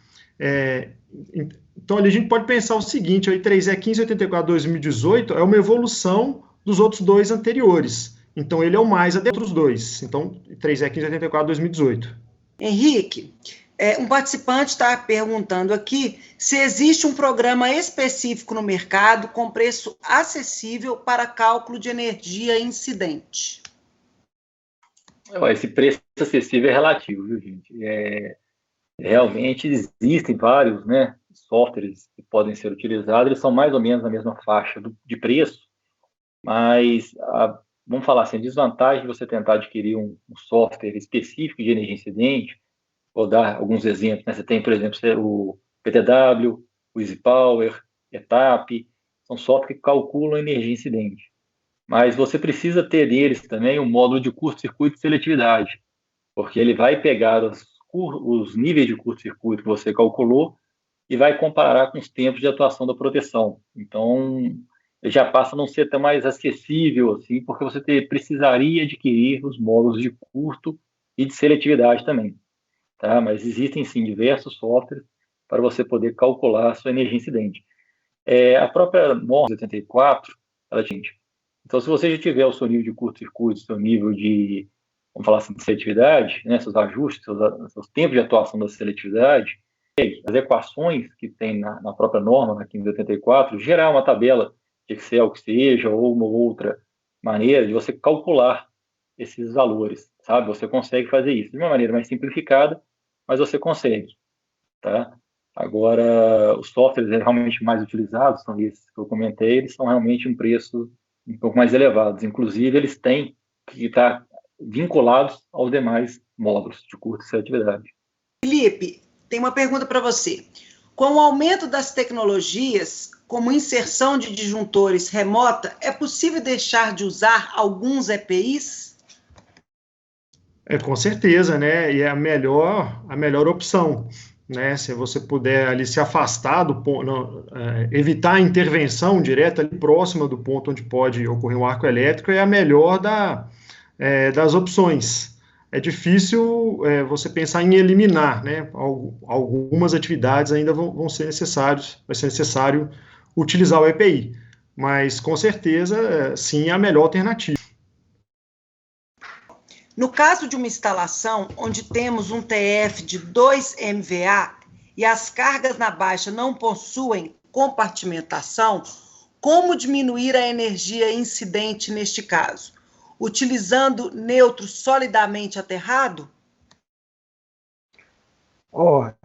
Então, ali a gente pode pensar o seguinte, o I3E 1584-2018 é uma evolução dos outros dois anteriores. Então, ele é o mais adequado dos dois. Então, I3E 1584-2018. Henrique, um participante está perguntando aqui se existe um programa específico no mercado com preço acessível para cálculo de energia incidente. Esse preço acessível é relativo, viu, gente? Realmente existem vários, né, softwares que podem ser utilizados, eles são mais ou menos na mesma faixa de preço, mas vamos falar assim, a desvantagem de você tentar adquirir um software específico de energia incidente, vou dar alguns exemplos, né? Você tem, por exemplo, o PTW, o EasyPower, ETAP, são softwares que calculam energia incidente. Mas você precisa ter neles também um módulo de curto-circuito e seletividade, porque ele vai pegar os níveis de curto-circuito que você calculou e vai comparar com os tempos de atuação da proteção. Então, ele já passa a não ser tão mais acessível, assim, porque você precisaria adquirir os módulos de curto e de seletividade também. Tá? Mas existem, sim, diversos softwares para você poder calcular a sua energia incidente. A própria norma 84, ela diz, então, se você já tiver o seu nível de curto-circuito, seu nível de, vamos falar assim, de seletividade, né, seus ajustes, seus tempos de atuação da seletividade, as equações que tem na própria norma, na 1584, gerar uma tabela de Excel que seja, ou uma outra maneira de você calcular esses valores, sabe? Você consegue fazer isso de uma maneira mais simplificada, mas você consegue, tá? Agora, os softwares realmente mais utilizados, são esses que eu comentei, eles são realmente um preço um pouco mais elevados. Inclusive, eles têm que estar vinculados aos demais módulos de curta seletividade. Felipe, tem uma pergunta para você. Com o aumento das tecnologias, como inserção de disjuntores remota, é possível deixar de usar alguns EPIs? Com certeza, né? E é a melhor opção, né? Se você puder ali se afastar do ponto, evitar a intervenção direta ali próxima do ponto onde pode ocorrer um arco elétrico, é a melhor das opções. É difícil você pensar em eliminar, né? Algumas atividades ainda vai ser necessário utilizar o EPI, mas com certeza, sim, é a melhor alternativa. No caso de uma instalação onde temos um TF de 2 MVA e as cargas na baixa não possuem compartimentação, como diminuir a energia incidente neste caso? Utilizando neutro solidamente aterrado?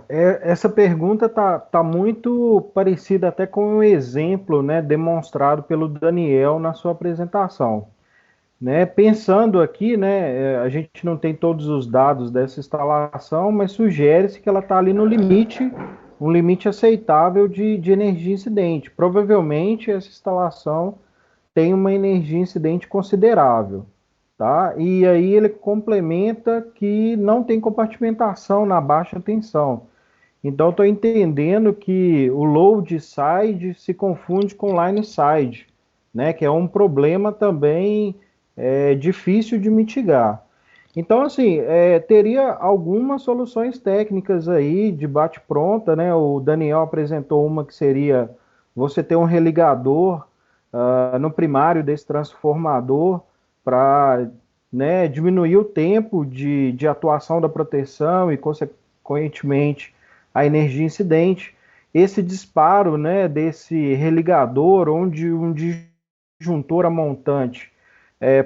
Essa pergunta tá muito parecida até com o exemplo, né, demonstrado pelo Daniel na sua apresentação. Né, pensando aqui, né, a gente não tem todos os dados dessa instalação, mas sugere-se que ela está ali no limite, um limite aceitável de energia incidente. Provavelmente essa instalação tem uma energia incidente considerável, tá? E aí ele complementa que não tem compartimentação na baixa tensão. Então estou entendendo que o load side se confunde com line side, né, que é um problema também difícil de mitigar. Então, assim, teria algumas soluções técnicas aí de bate-pronta, né? O Daniel apresentou uma que seria você ter um religador no primário desse transformador para, né, diminuir o tempo de atuação da proteção e, consequentemente, a energia incidente. Esse disparo, né, desse religador, onde um disjuntor a montante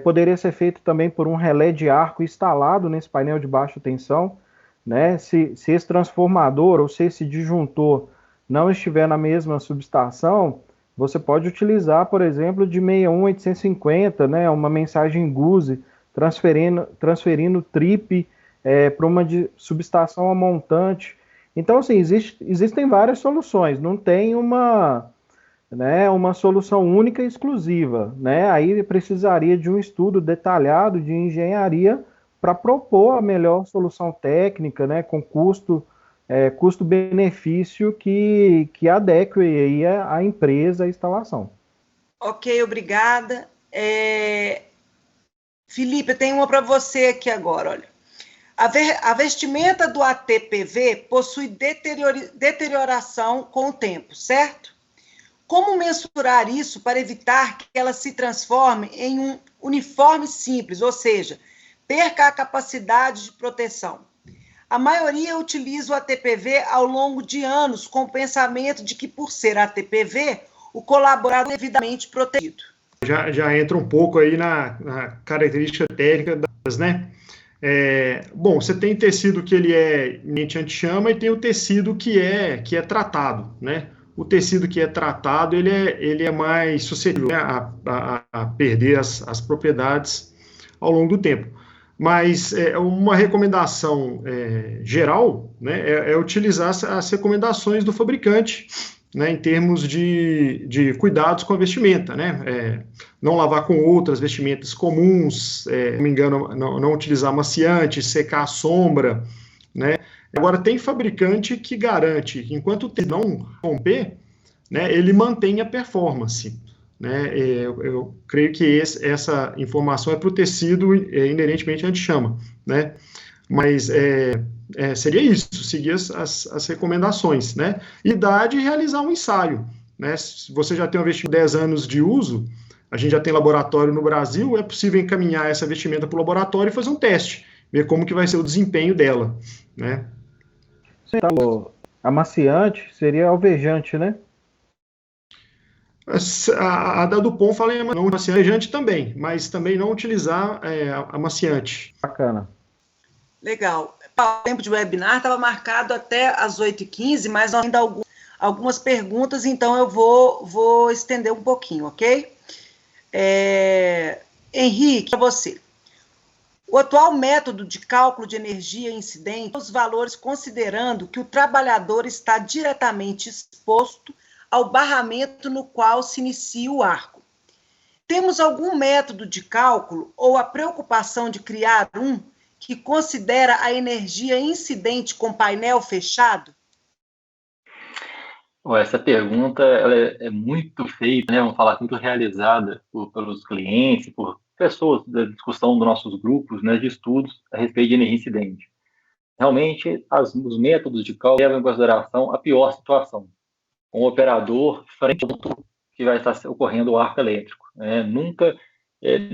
poderia ser feito também por um relé de arco instalado nesse painel de baixa tensão, né? Se esse transformador ou se esse disjuntor não estiver na mesma subestação, você pode utilizar, por exemplo, de 61850, né? Uma mensagem GUSE transferindo trip para uma subestação a montante. Então, assim, existem várias soluções, não tem uma solução única e exclusiva, né? Aí precisaria de um estudo detalhado de engenharia para propor a melhor solução técnica, né? Com custo-benefício que adeque aí a empresa, a instalação. Ok, obrigada. Felipe, eu tenho uma para você aqui agora, olha. A vestimenta do ATPV possui deterioração com o tempo, certo? Como mensurar isso para evitar que ela se transforme em um uniforme simples, ou seja, perca a capacidade de proteção? A maioria utiliza o ATPV ao longo de anos com o pensamento de que, por ser ATPV, o colaborador é devidamente protegido. Já entra um pouco aí na característica técnica das, né? Bom, você tem tecido que ele é iminente anti-chama e tem o tecido que é tratado, né? O tecido que é tratado, ele é mais suscetível, né, a perder as propriedades ao longo do tempo. Mas uma recomendação geral, né, é utilizar as recomendações do fabricante, né, em termos de cuidados com a vestimenta, né? Não lavar com outras vestimentas comuns, não me engano, não utilizar amaciante, secar a sombra, né? Agora, tem fabricante que garante que, enquanto o tecido não romper, né, ele mantém a performance, né? Eu creio que essa informação é para o tecido inerentemente anti-chama, né? Mas seria isso, seguir as recomendações, né? Idade e realizar um ensaio, né? Se você já tem uma vestimenta de 10 anos de uso, a gente já tem laboratório no Brasil, é possível encaminhar essa vestimenta para o laboratório e fazer um teste, ver como que vai ser o desempenho dela, né? Amaciante seria alvejante, né? A da Dupont fala em não amaciante também, mas também não utilizar amaciante. Bacana. Legal. O tempo de webinar estava marcado até às 8h15, mas ainda algumas perguntas, então eu vou estender um pouquinho, ok? Henrique, para você. O atual método de cálculo de energia incidente, os valores considerando que o trabalhador está diretamente exposto ao barramento no qual se inicia o arco. Temos algum método de cálculo ou a preocupação de criar um que considera a energia incidente com painel fechado? Essa pergunta ela é muito feita, né? Vamos falar, muito realizada pelos clientes, por pessoas da discussão dos nossos grupos, né, de estudos a respeito de energia incidente. Realmente, os métodos de cálculo levam em consideração a pior situação, com o operador frente ao que vai estar ocorrendo o arco elétrico, né? Nunca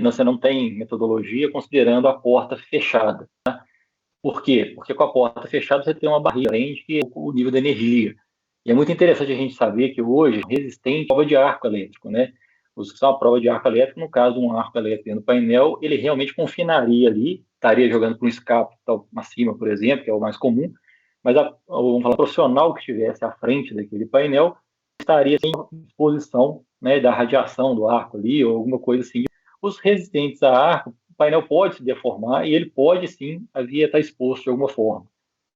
você não tem metodologia considerando a porta fechada. Tá? Por quê? Porque com a porta fechada você tem uma barreira além de o nível de energia. E é muito interessante a gente saber que hoje resistente à prova de arco elétrico, né? Os que são a prova de arco elétrico, no caso de um arco elétrico no painel, ele realmente confinaria ali, estaria jogando para um escape acima, por exemplo, que é o mais comum, mas vamos falar, o profissional que estivesse à frente daquele painel estaria sem exposição, né, da radiação do arco ali, ou alguma coisa assim. Os resistentes a arco, o painel pode se deformar e ele pode, sim, estar exposto de alguma forma,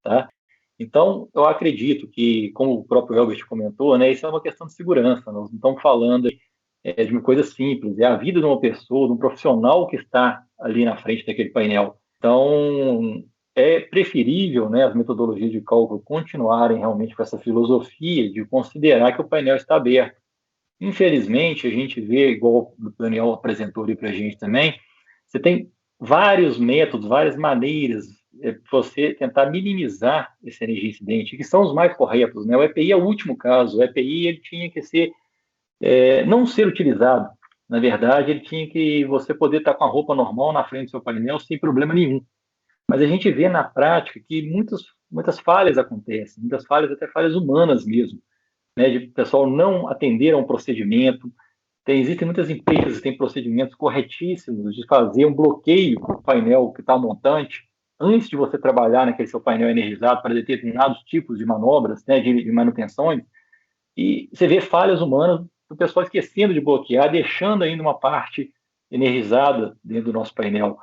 tá? Então, eu acredito que, como o próprio Elbert comentou, né, isso é uma questão de segurança. Nós não estamos falando de uma coisa simples, é a vida de uma pessoa, de um profissional que está ali na frente daquele painel. Então, é preferível, né, as metodologias de cálculo continuarem realmente com essa filosofia de considerar que o painel está aberto. Infelizmente, a gente vê, igual o Daniel apresentou ali para a gente também, você tem vários métodos, várias maneiras de você tentar minimizar essa energia incidente, que são os mais corretos, né? O EPI é o último caso. O EPI ele tinha que ser não ser utilizado. Na verdade, ele tinha que você poder estar com a roupa normal na frente do seu painel sem problema nenhum. Mas a gente vê na prática que muitas falhas acontecem, muitas falhas, até falhas humanas mesmo, né? De pessoal não atender a um procedimento. Existem muitas empresas que têm procedimentos corretíssimos de fazer um bloqueio do painel que está montante antes de você trabalhar naquele seu painel energizado para determinados tipos de manobras, né, de manutenções, e você vê falhas humanas do pessoal esquecendo de bloquear, deixando ainda uma parte energizada dentro do nosso painel.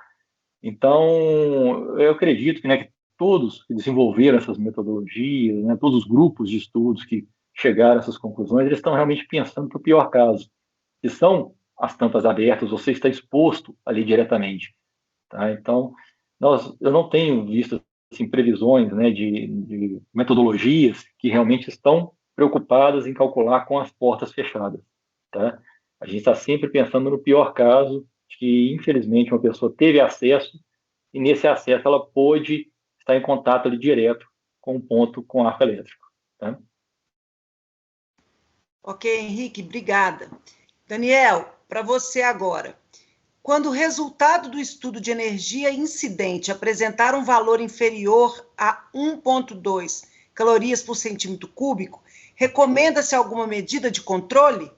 Então, eu acredito que, né, que todos que desenvolveram essas metodologias, né, todos os grupos de estudos que chegaram a essas conclusões, eles estão realmente pensando para o pior caso, que são as tampas abertas, você está exposto ali diretamente. Tá? Então, eu não tenho visto assim, previsões, né, de metodologias que realmente estão preocupadas em calcular com as portas fechadas. Tá? A gente está sempre pensando no pior caso, que infelizmente uma pessoa teve acesso e nesse acesso ela pôde está em contato ali direto com o ponto com arco elétrico. Tá? Ok, Henrique, obrigada. Daniel, para você agora. Quando o resultado do estudo de energia incidente apresentar um valor inferior a 1,2 calorias por centímetro cúbico, recomenda-se alguma medida de controle?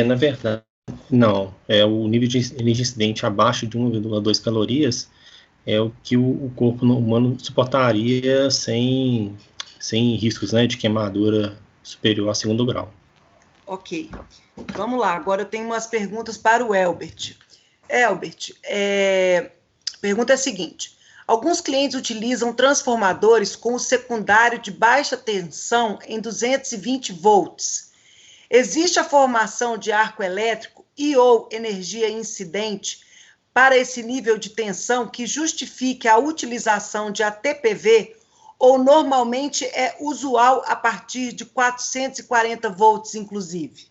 Na verdade, não. O nível de energia incidente abaixo de 1,2 calorias é o que o corpo humano suportaria sem riscos, né, de queimadura superior a 2º grau. Ok. Vamos lá. Agora eu tenho umas perguntas para o Elbert. Elbert, a pergunta é a seguinte. Alguns clientes utilizam transformadores com o secundário de baixa tensão em 220 volts. Existe a formação de arco elétrico e ou energia incidente para esse nível de tensão que justifique a utilização de ATPV ou normalmente é usual a partir de 440 volts, inclusive?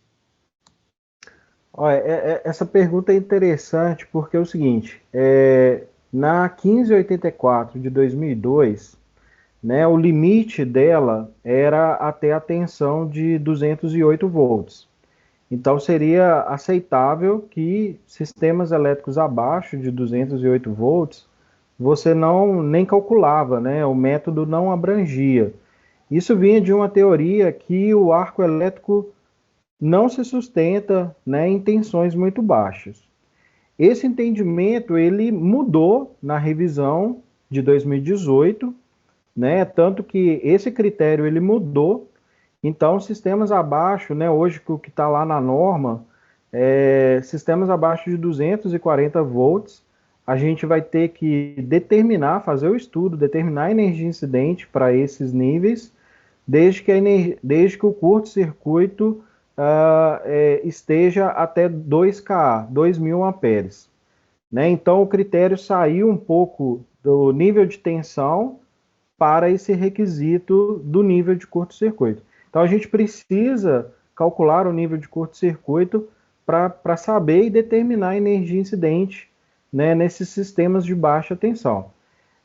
Olha, essa pergunta é interessante porque é o seguinte, na 1584 de 2002, né, o limite dela era até a tensão de 208 volts. Então, seria aceitável que sistemas elétricos abaixo de 208 volts, você nem calculava, né? O método não abrangia. Isso vinha de uma teoria que o arco elétrico não se sustenta, né, em tensões muito baixas. Esse entendimento ele mudou na revisão de 2018, né? Tanto que esse critério ele mudou. Então, sistemas abaixo, né, hoje o que está lá na norma, sistemas abaixo de 240 volts, a gente vai ter que fazer o estudo, determinar a energia incidente para esses níveis, desde que o curto-circuito esteja até 2kA, 2.000 amperes. Né? Então, o critério saiu um pouco do nível de tensão para esse requisito do nível de curto-circuito. Então, a gente precisa calcular o nível de curto-circuito para saber e determinar a energia incidente, né, nesses sistemas de baixa tensão.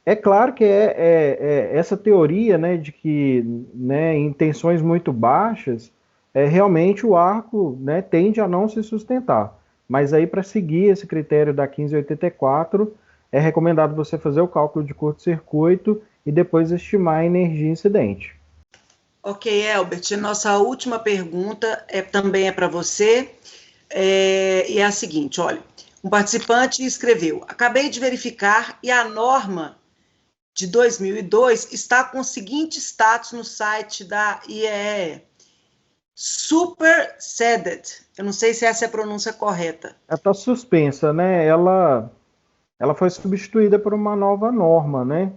É claro que essa teoria, né, de que, né, em tensões muito baixas, realmente o arco, né, tende a não se sustentar. Mas aí, para seguir esse critério da 1584, é recomendado você fazer o cálculo de curto-circuito e depois estimar a energia incidente. Ok, Elbert, nossa última pergunta também é para você, e é a seguinte, olha, um participante escreveu, acabei de verificar e a norma de 2002 está com o seguinte status no site da IEE, superseded, eu não sei se essa é a pronúncia correta. Ela está suspensa, né? Ela foi substituída por uma nova norma, né?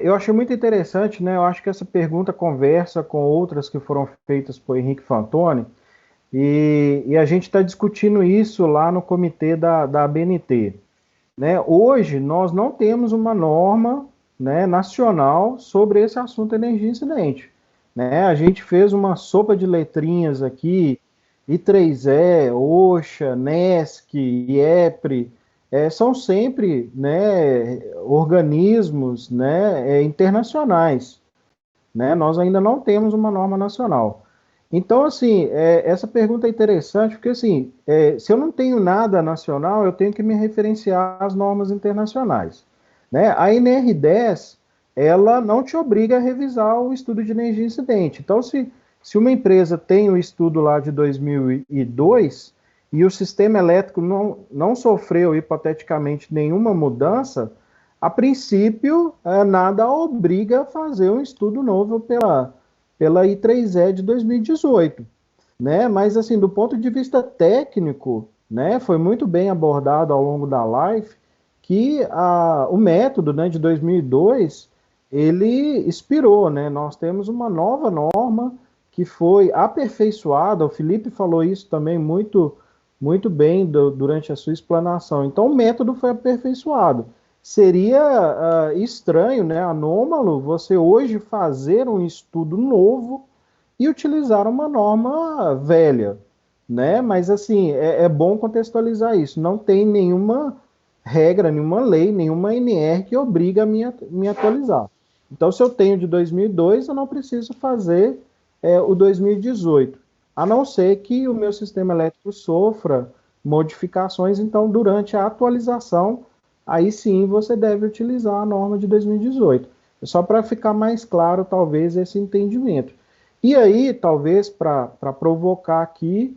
Eu achei muito interessante, né? Eu acho que essa pergunta conversa com outras que foram feitas por Henrique Fantoni, e a gente está discutindo isso lá no comitê da ABNT. Né? Hoje, nós não temos uma norma, né, nacional sobre esse assunto energia incidente. Né? A gente fez uma sopa de letrinhas aqui, I3E, OSHA, NESC, IEPRE, são sempre, né, organismos, né, internacionais. Né? Nós ainda não temos uma norma nacional. Então, assim, essa pergunta é interessante, porque, assim, se eu não tenho nada nacional, eu tenho que me referenciar às normas internacionais. Né? A NR10, ela não te obriga a revisar o estudo de energia incidente. Então, se uma empresa tem o estudo lá de 2002 e o sistema elétrico não sofreu, hipoteticamente, nenhuma mudança, a princípio, nada obriga a fazer um estudo novo pela I3E de 2018, né? Mas, assim, do ponto de vista técnico, né, foi muito bem abordado ao longo da live que o método, né, de 2002, ele expirou, né? Nós temos uma nova norma que foi aperfeiçoada, o Felipe falou isso também muito bem durante a sua explanação. Então, o método foi aperfeiçoado. Seria estranho, né, anômalo, você hoje fazer um estudo novo e utilizar uma norma velha, né? Mas, assim, é bom contextualizar isso. Não tem nenhuma regra, nenhuma lei, nenhuma NR que obriga a me atualizar. Então, se eu tenho de 2002, eu não preciso fazer o 2018, a não ser que o meu sistema elétrico sofra modificações. Então, durante a atualização, aí sim você deve utilizar a norma de 2018. Só para ficar mais claro, talvez, esse entendimento. E aí, talvez, para provocar aqui,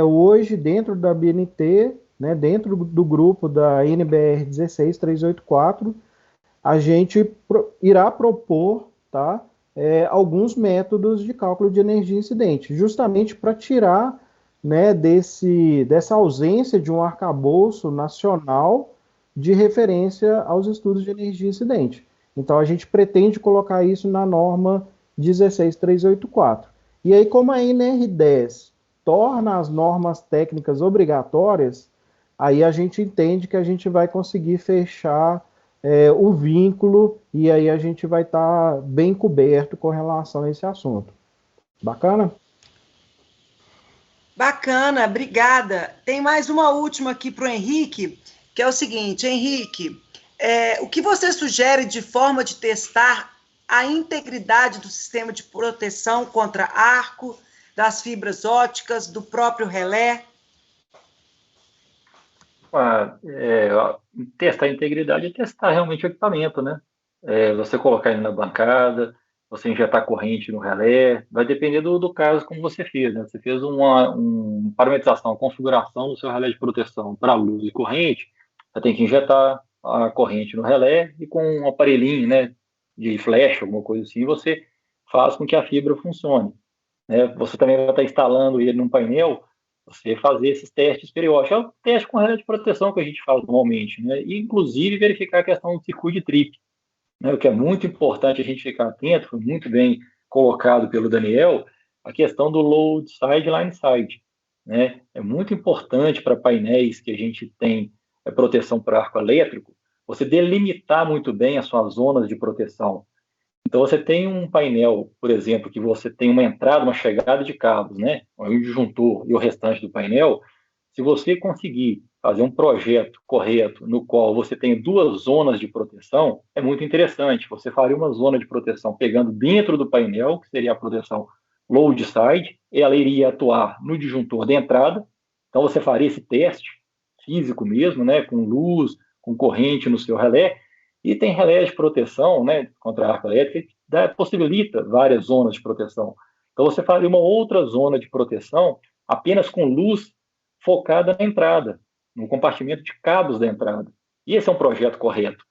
hoje, dentro da BNT, né, dentro do grupo da NBR 16384, a gente irá propor, tá, alguns métodos de cálculo de energia incidente, justamente para tirar, né, dessa ausência de um arcabouço nacional de referência aos estudos de energia incidente. Então, a gente pretende colocar isso na norma 16384. E aí, como a NR10 torna as normas técnicas obrigatórias, aí a gente entende que a gente vai conseguir fechar o vínculo, e aí a gente vai estar bem coberto com relação a esse assunto. Bacana? Bacana, obrigada. Tem mais uma última aqui para o Henrique, que é o seguinte: Henrique, o que você sugere de forma de testar a integridade do sistema de proteção contra arco, das fibras óticas, do próprio relé? Testar a integridade é testar realmente o equipamento, né? Você colocar ele na bancada, você injetar corrente no relé, vai depender do caso como você fez, né? Você fez uma parametrização, uma configuração do seu relé de proteção para luz e corrente, você tem que injetar a corrente no relé e com um aparelhinho, né, de flash, alguma coisa assim, você faz com que a fibra funcione, né? Você também vai estar instalando ele num painel, você fazer esses testes periódicos. É o teste com relé de proteção que a gente faz normalmente, né? E, inclusive, verificar a questão do circuito de trip, né? O que é muito importante a gente ficar atento, foi muito bem colocado pelo Daniel, a questão do load side, line side, né? É muito importante para painéis que a gente tem proteção para arco elétrico, você delimitar muito bem as suas zonas de proteção. Então, você tem um painel, por exemplo, que você tem uma entrada, uma chegada de cabos, né? Um disjuntor e o restante do painel. Se você conseguir fazer um projeto correto no qual você tem duas zonas de proteção, é muito interessante. Você faria uma zona de proteção pegando dentro do painel, que seria a proteção load side, e ela iria atuar no disjuntor de entrada. Então, você faria esse teste físico mesmo, né? Com luz, com corrente no seu relé. E tem relé de proteção, né, contra arco elétrico, que possibilita várias zonas de proteção. Então, você faria uma outra zona de proteção apenas com luz focada na entrada, no compartimento de cabos da entrada. E esse é um projeto correto,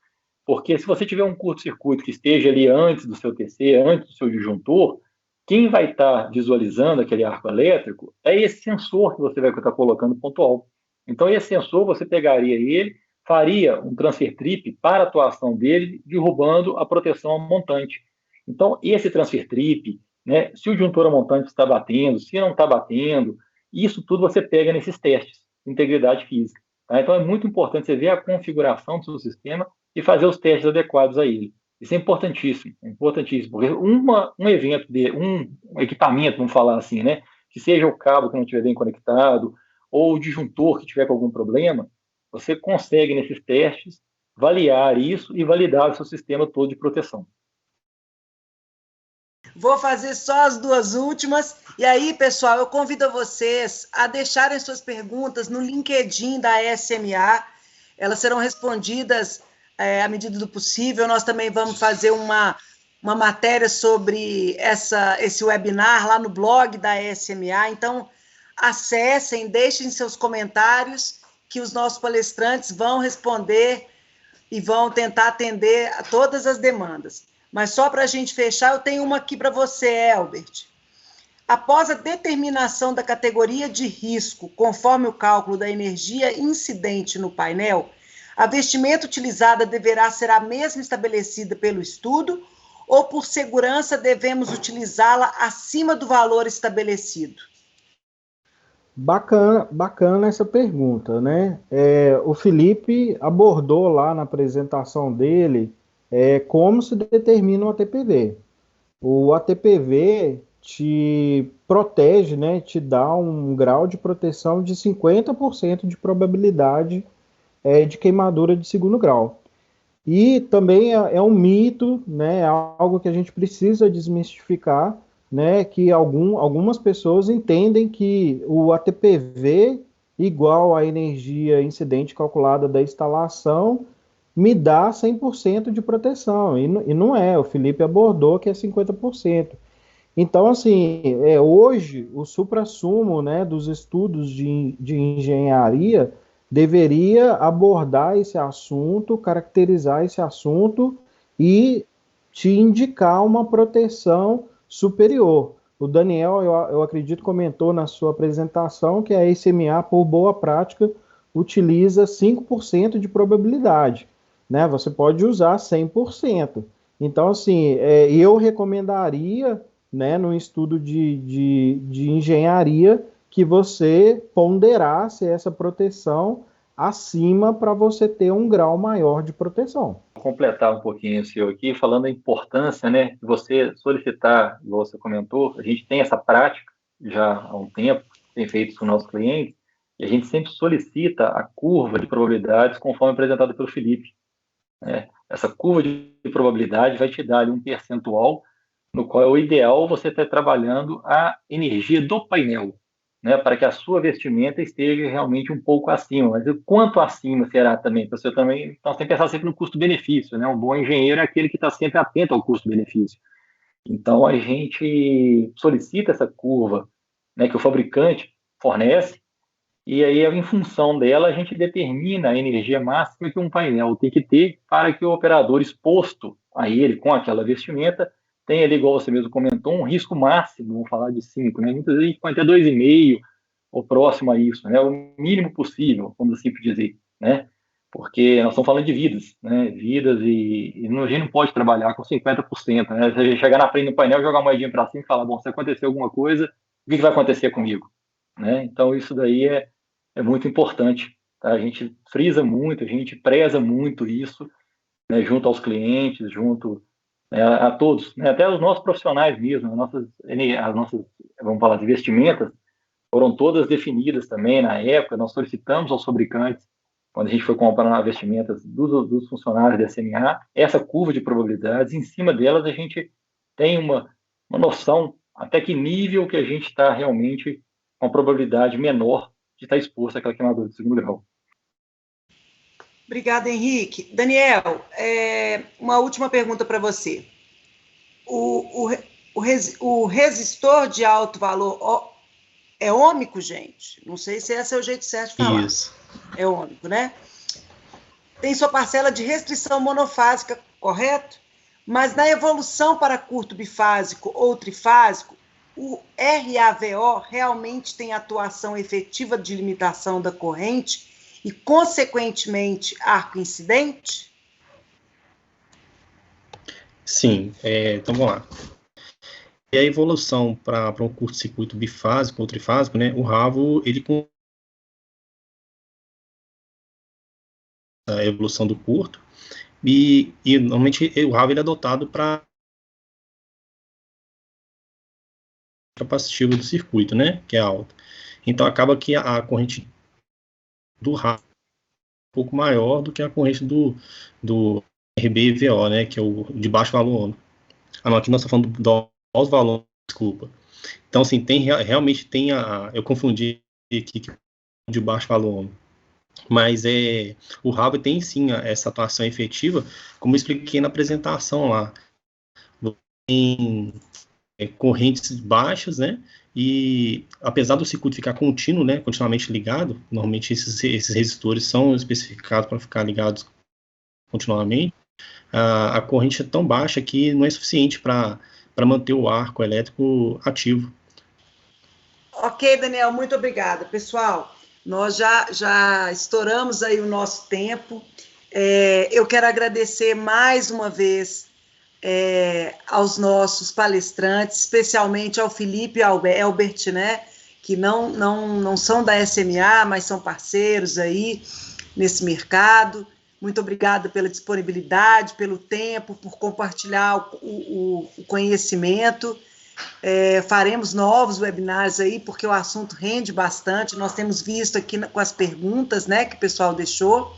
porque se você tiver um curto-circuito que esteja ali antes do seu TC, antes do seu disjuntor, quem vai estar visualizando aquele arco elétrico é esse sensor que você vai estar colocando pontual. Então, esse sensor, você pegaria ele, faria um transfer trip para a atuação dele, derrubando a proteção montante. Então, esse transfer trip, né, se o disjuntor montante está batendo, se não está batendo, isso tudo você pega nesses testes de integridade física. Tá? Então, é muito importante você ver a configuração do seu sistema e fazer os testes adequados a ele. Isso é importantíssimo, porque um evento, um equipamento, vamos falar assim, né, que seja o cabo que não estiver bem conectado, ou o disjuntor que tiver com algum problema, você consegue, nesses testes, avaliar isso e validar o seu sistema todo de proteção. Vou fazer só as duas últimas. E aí, pessoal, eu convido vocês a deixarem suas perguntas no LinkedIn da SMA. Elas serão respondidas à medida do possível. Nós também vamos fazer uma matéria sobre esse webinar lá no blog da SMA. Então, acessem, deixem seus comentários, que os nossos palestrantes vão responder e vão tentar atender a todas as demandas. Mas só para a gente fechar, eu tenho uma aqui para você, Elbert. Após a determinação da categoria de risco, conforme o cálculo da energia incidente no painel, a vestimenta utilizada deverá ser a mesma estabelecida pelo estudo ou, por segurança, devemos utilizá-la acima do valor estabelecido? Bacana essa pergunta, né? O Felipe abordou lá na apresentação dele como se determina o ATPV. O ATPV te protege, né? Te dá um grau de proteção de 50% de probabilidade de queimadura de segundo grau. E também é um mito, né, algo que a gente precisa desmistificar, né, que algumas pessoas entendem que o ATPV igual à energia incidente calculada da instalação me dá 100% de proteção, e não é, o Felipe abordou que é 50%. Então, assim, hoje o suprassumo, né, dos estudos de engenharia deveria abordar esse assunto, caracterizar esse assunto e te indicar uma proteção superior. O Daniel, eu acredito, comentou na sua apresentação que a SMA, por boa prática, utiliza 5% de probabilidade, né? Você pode usar 100%. Então, assim, eu recomendaria, né, no estudo de engenharia, que você ponderasse essa proteção acima para você ter um grau maior de proteção. Vou completar um pouquinho o seu aqui, falando da importância, né, de você solicitar, igual você comentou, a gente tem essa prática já há um tempo, tem feito com nossos clientes, e a gente sempre solicita a curva de probabilidades conforme apresentado pelo Felipe, né? Essa curva de probabilidade vai te dar ali um percentual no qual é o ideal você estar trabalhando a energia do painel, né, para que a sua vestimenta esteja realmente um pouco acima. Mas o quanto acima será também? Você também, então, tem que pensar sempre no custo-benefício, né? Um bom engenheiro é aquele que está sempre atento ao custo-benefício. Então, a gente solicita essa curva, né, que o fabricante fornece, e aí, em função dela, a gente determina a energia máxima que um painel tem que ter para que o operador exposto a ele, com aquela vestimenta, tenha ali, igual você mesmo comentou, um risco máximo, vamos falar de 5, né? Muitas vezes pode ter 2,5 ou próximo a isso, né? O mínimo possível, vamos assim dizer, né? Porque nós estamos falando de vidas, né? Vidas e a gente não pode trabalhar com 50%, né? Se a gente chegar na frente do painel, jogar a moedinha para cima e falar, bom, se acontecer alguma coisa, o que vai acontecer comigo? Né? Então, isso daí é muito importante. Tá? A gente frisa muito, a gente preza muito isso, né, junto aos clientes, junto, né, a todos, né, até os nossos profissionais mesmo, as nossas, vamos falar, vestimentas foram todas definidas também na época. Nós solicitamos aos fabricantes, quando a gente foi comprar vestimentas dos funcionários da SMA, essa curva de probabilidades. Em cima delas a gente tem uma noção até que nível que a gente está realmente com a probabilidade menor de estar exposto àquela queimadura de segundo grau. Obrigada, Henrique. Daniel, uma última pergunta para você. O resistor de alto valor é ômico, gente? Não sei se esse é o jeito certo de falar. Isso. É ômico, né? Tem sua parcela de restrição monofásica, correto? Mas na evolução para curto bifásico ou trifásico, o RAVO realmente tem atuação efetiva de limitação da corrente e, consequentemente, arco incidente? Sim, então vamos lá. E a evolução para um curto-circuito bifásico ou trifásico, né, o RAVO, ele com a evolução do curto, e normalmente o RAVO ele é adotado para capacitiva do circuito, né, que é alta. Então acaba que a corrente do RAVO é um pouco maior do que a corrente do RBVO, né, que é o de baixo valor ômico. Ah, não, aqui nós estamos falando do alto valor, desculpa. Então, assim, realmente tem eu confundi aqui de baixo valor ômico. Mas o RAVO tem sim essa atuação efetiva, como eu expliquei na apresentação lá. Tem correntes baixas, né? E apesar do circuito ficar contínuo, né, continuamente ligado, normalmente esses resistores são especificados para ficar ligados continuamente, a corrente é tão baixa que não é suficiente para manter o arco elétrico ativo. Ok, Daniel, muito obrigada. Pessoal, nós já estouramos aí o nosso tempo. Eu quero agradecer mais uma vez aos nossos palestrantes, especialmente ao Felipe e ao Elbert, né, que não são da SMA, mas são parceiros aí nesse mercado. Muito obrigada pela disponibilidade, pelo tempo, por compartilhar o conhecimento. Faremos novos webinars aí, porque o assunto rende bastante. Nós temos visto aqui com as perguntas, né, que o pessoal deixou.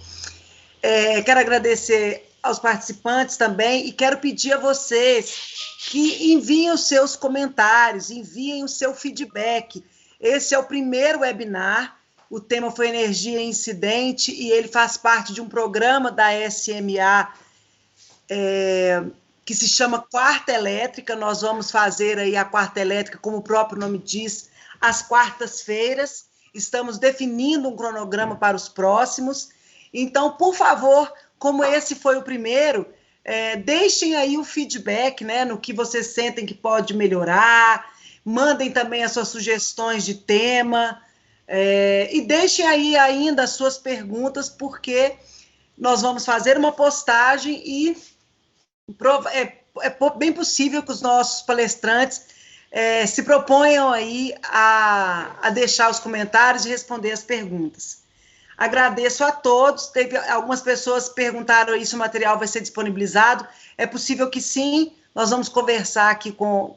Quero agradecer aos participantes também e quero pedir a vocês que enviem os seus comentários, enviem o seu feedback. Esse é o primeiro webinar, o tema foi Energia e Incidente, e ele faz parte de um programa da SMA que se chama Quarta Elétrica. Nós vamos fazer aí a Quarta Elétrica, como o próprio nome diz, às quartas-feiras. Estamos definindo um cronograma para os próximos. Então, por favor, como esse foi o primeiro, deixem aí o feedback, né, no que vocês sentem que pode melhorar, mandem também as suas sugestões de tema, e deixem aí ainda as suas perguntas, porque nós vamos fazer uma postagem e é bem possível que os nossos palestrantes se proponham aí a deixar os comentários e responder as perguntas. Agradeço a todos. Teve algumas pessoas que perguntaram aí se o material vai ser disponibilizado. É possível que sim. Nós vamos conversar aqui com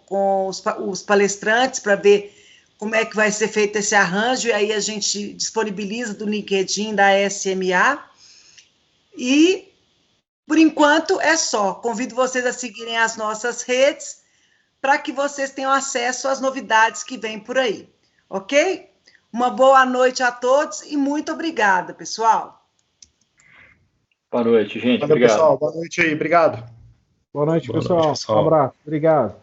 os palestrantes para ver como é que vai ser feito esse arranjo, e aí a gente disponibiliza do LinkedIn da SMA. E, por enquanto, é só. Convido vocês a seguirem as nossas redes para que vocês tenham acesso às novidades que vêm por aí. Ok? Uma boa noite a todos e muito obrigada, pessoal. Boa noite, gente. Valeu, Obrigado. pessoal. Boa noite aí. Obrigado. Boa noite, Boa pessoal. noite, pessoal. Um abraço. Obrigado.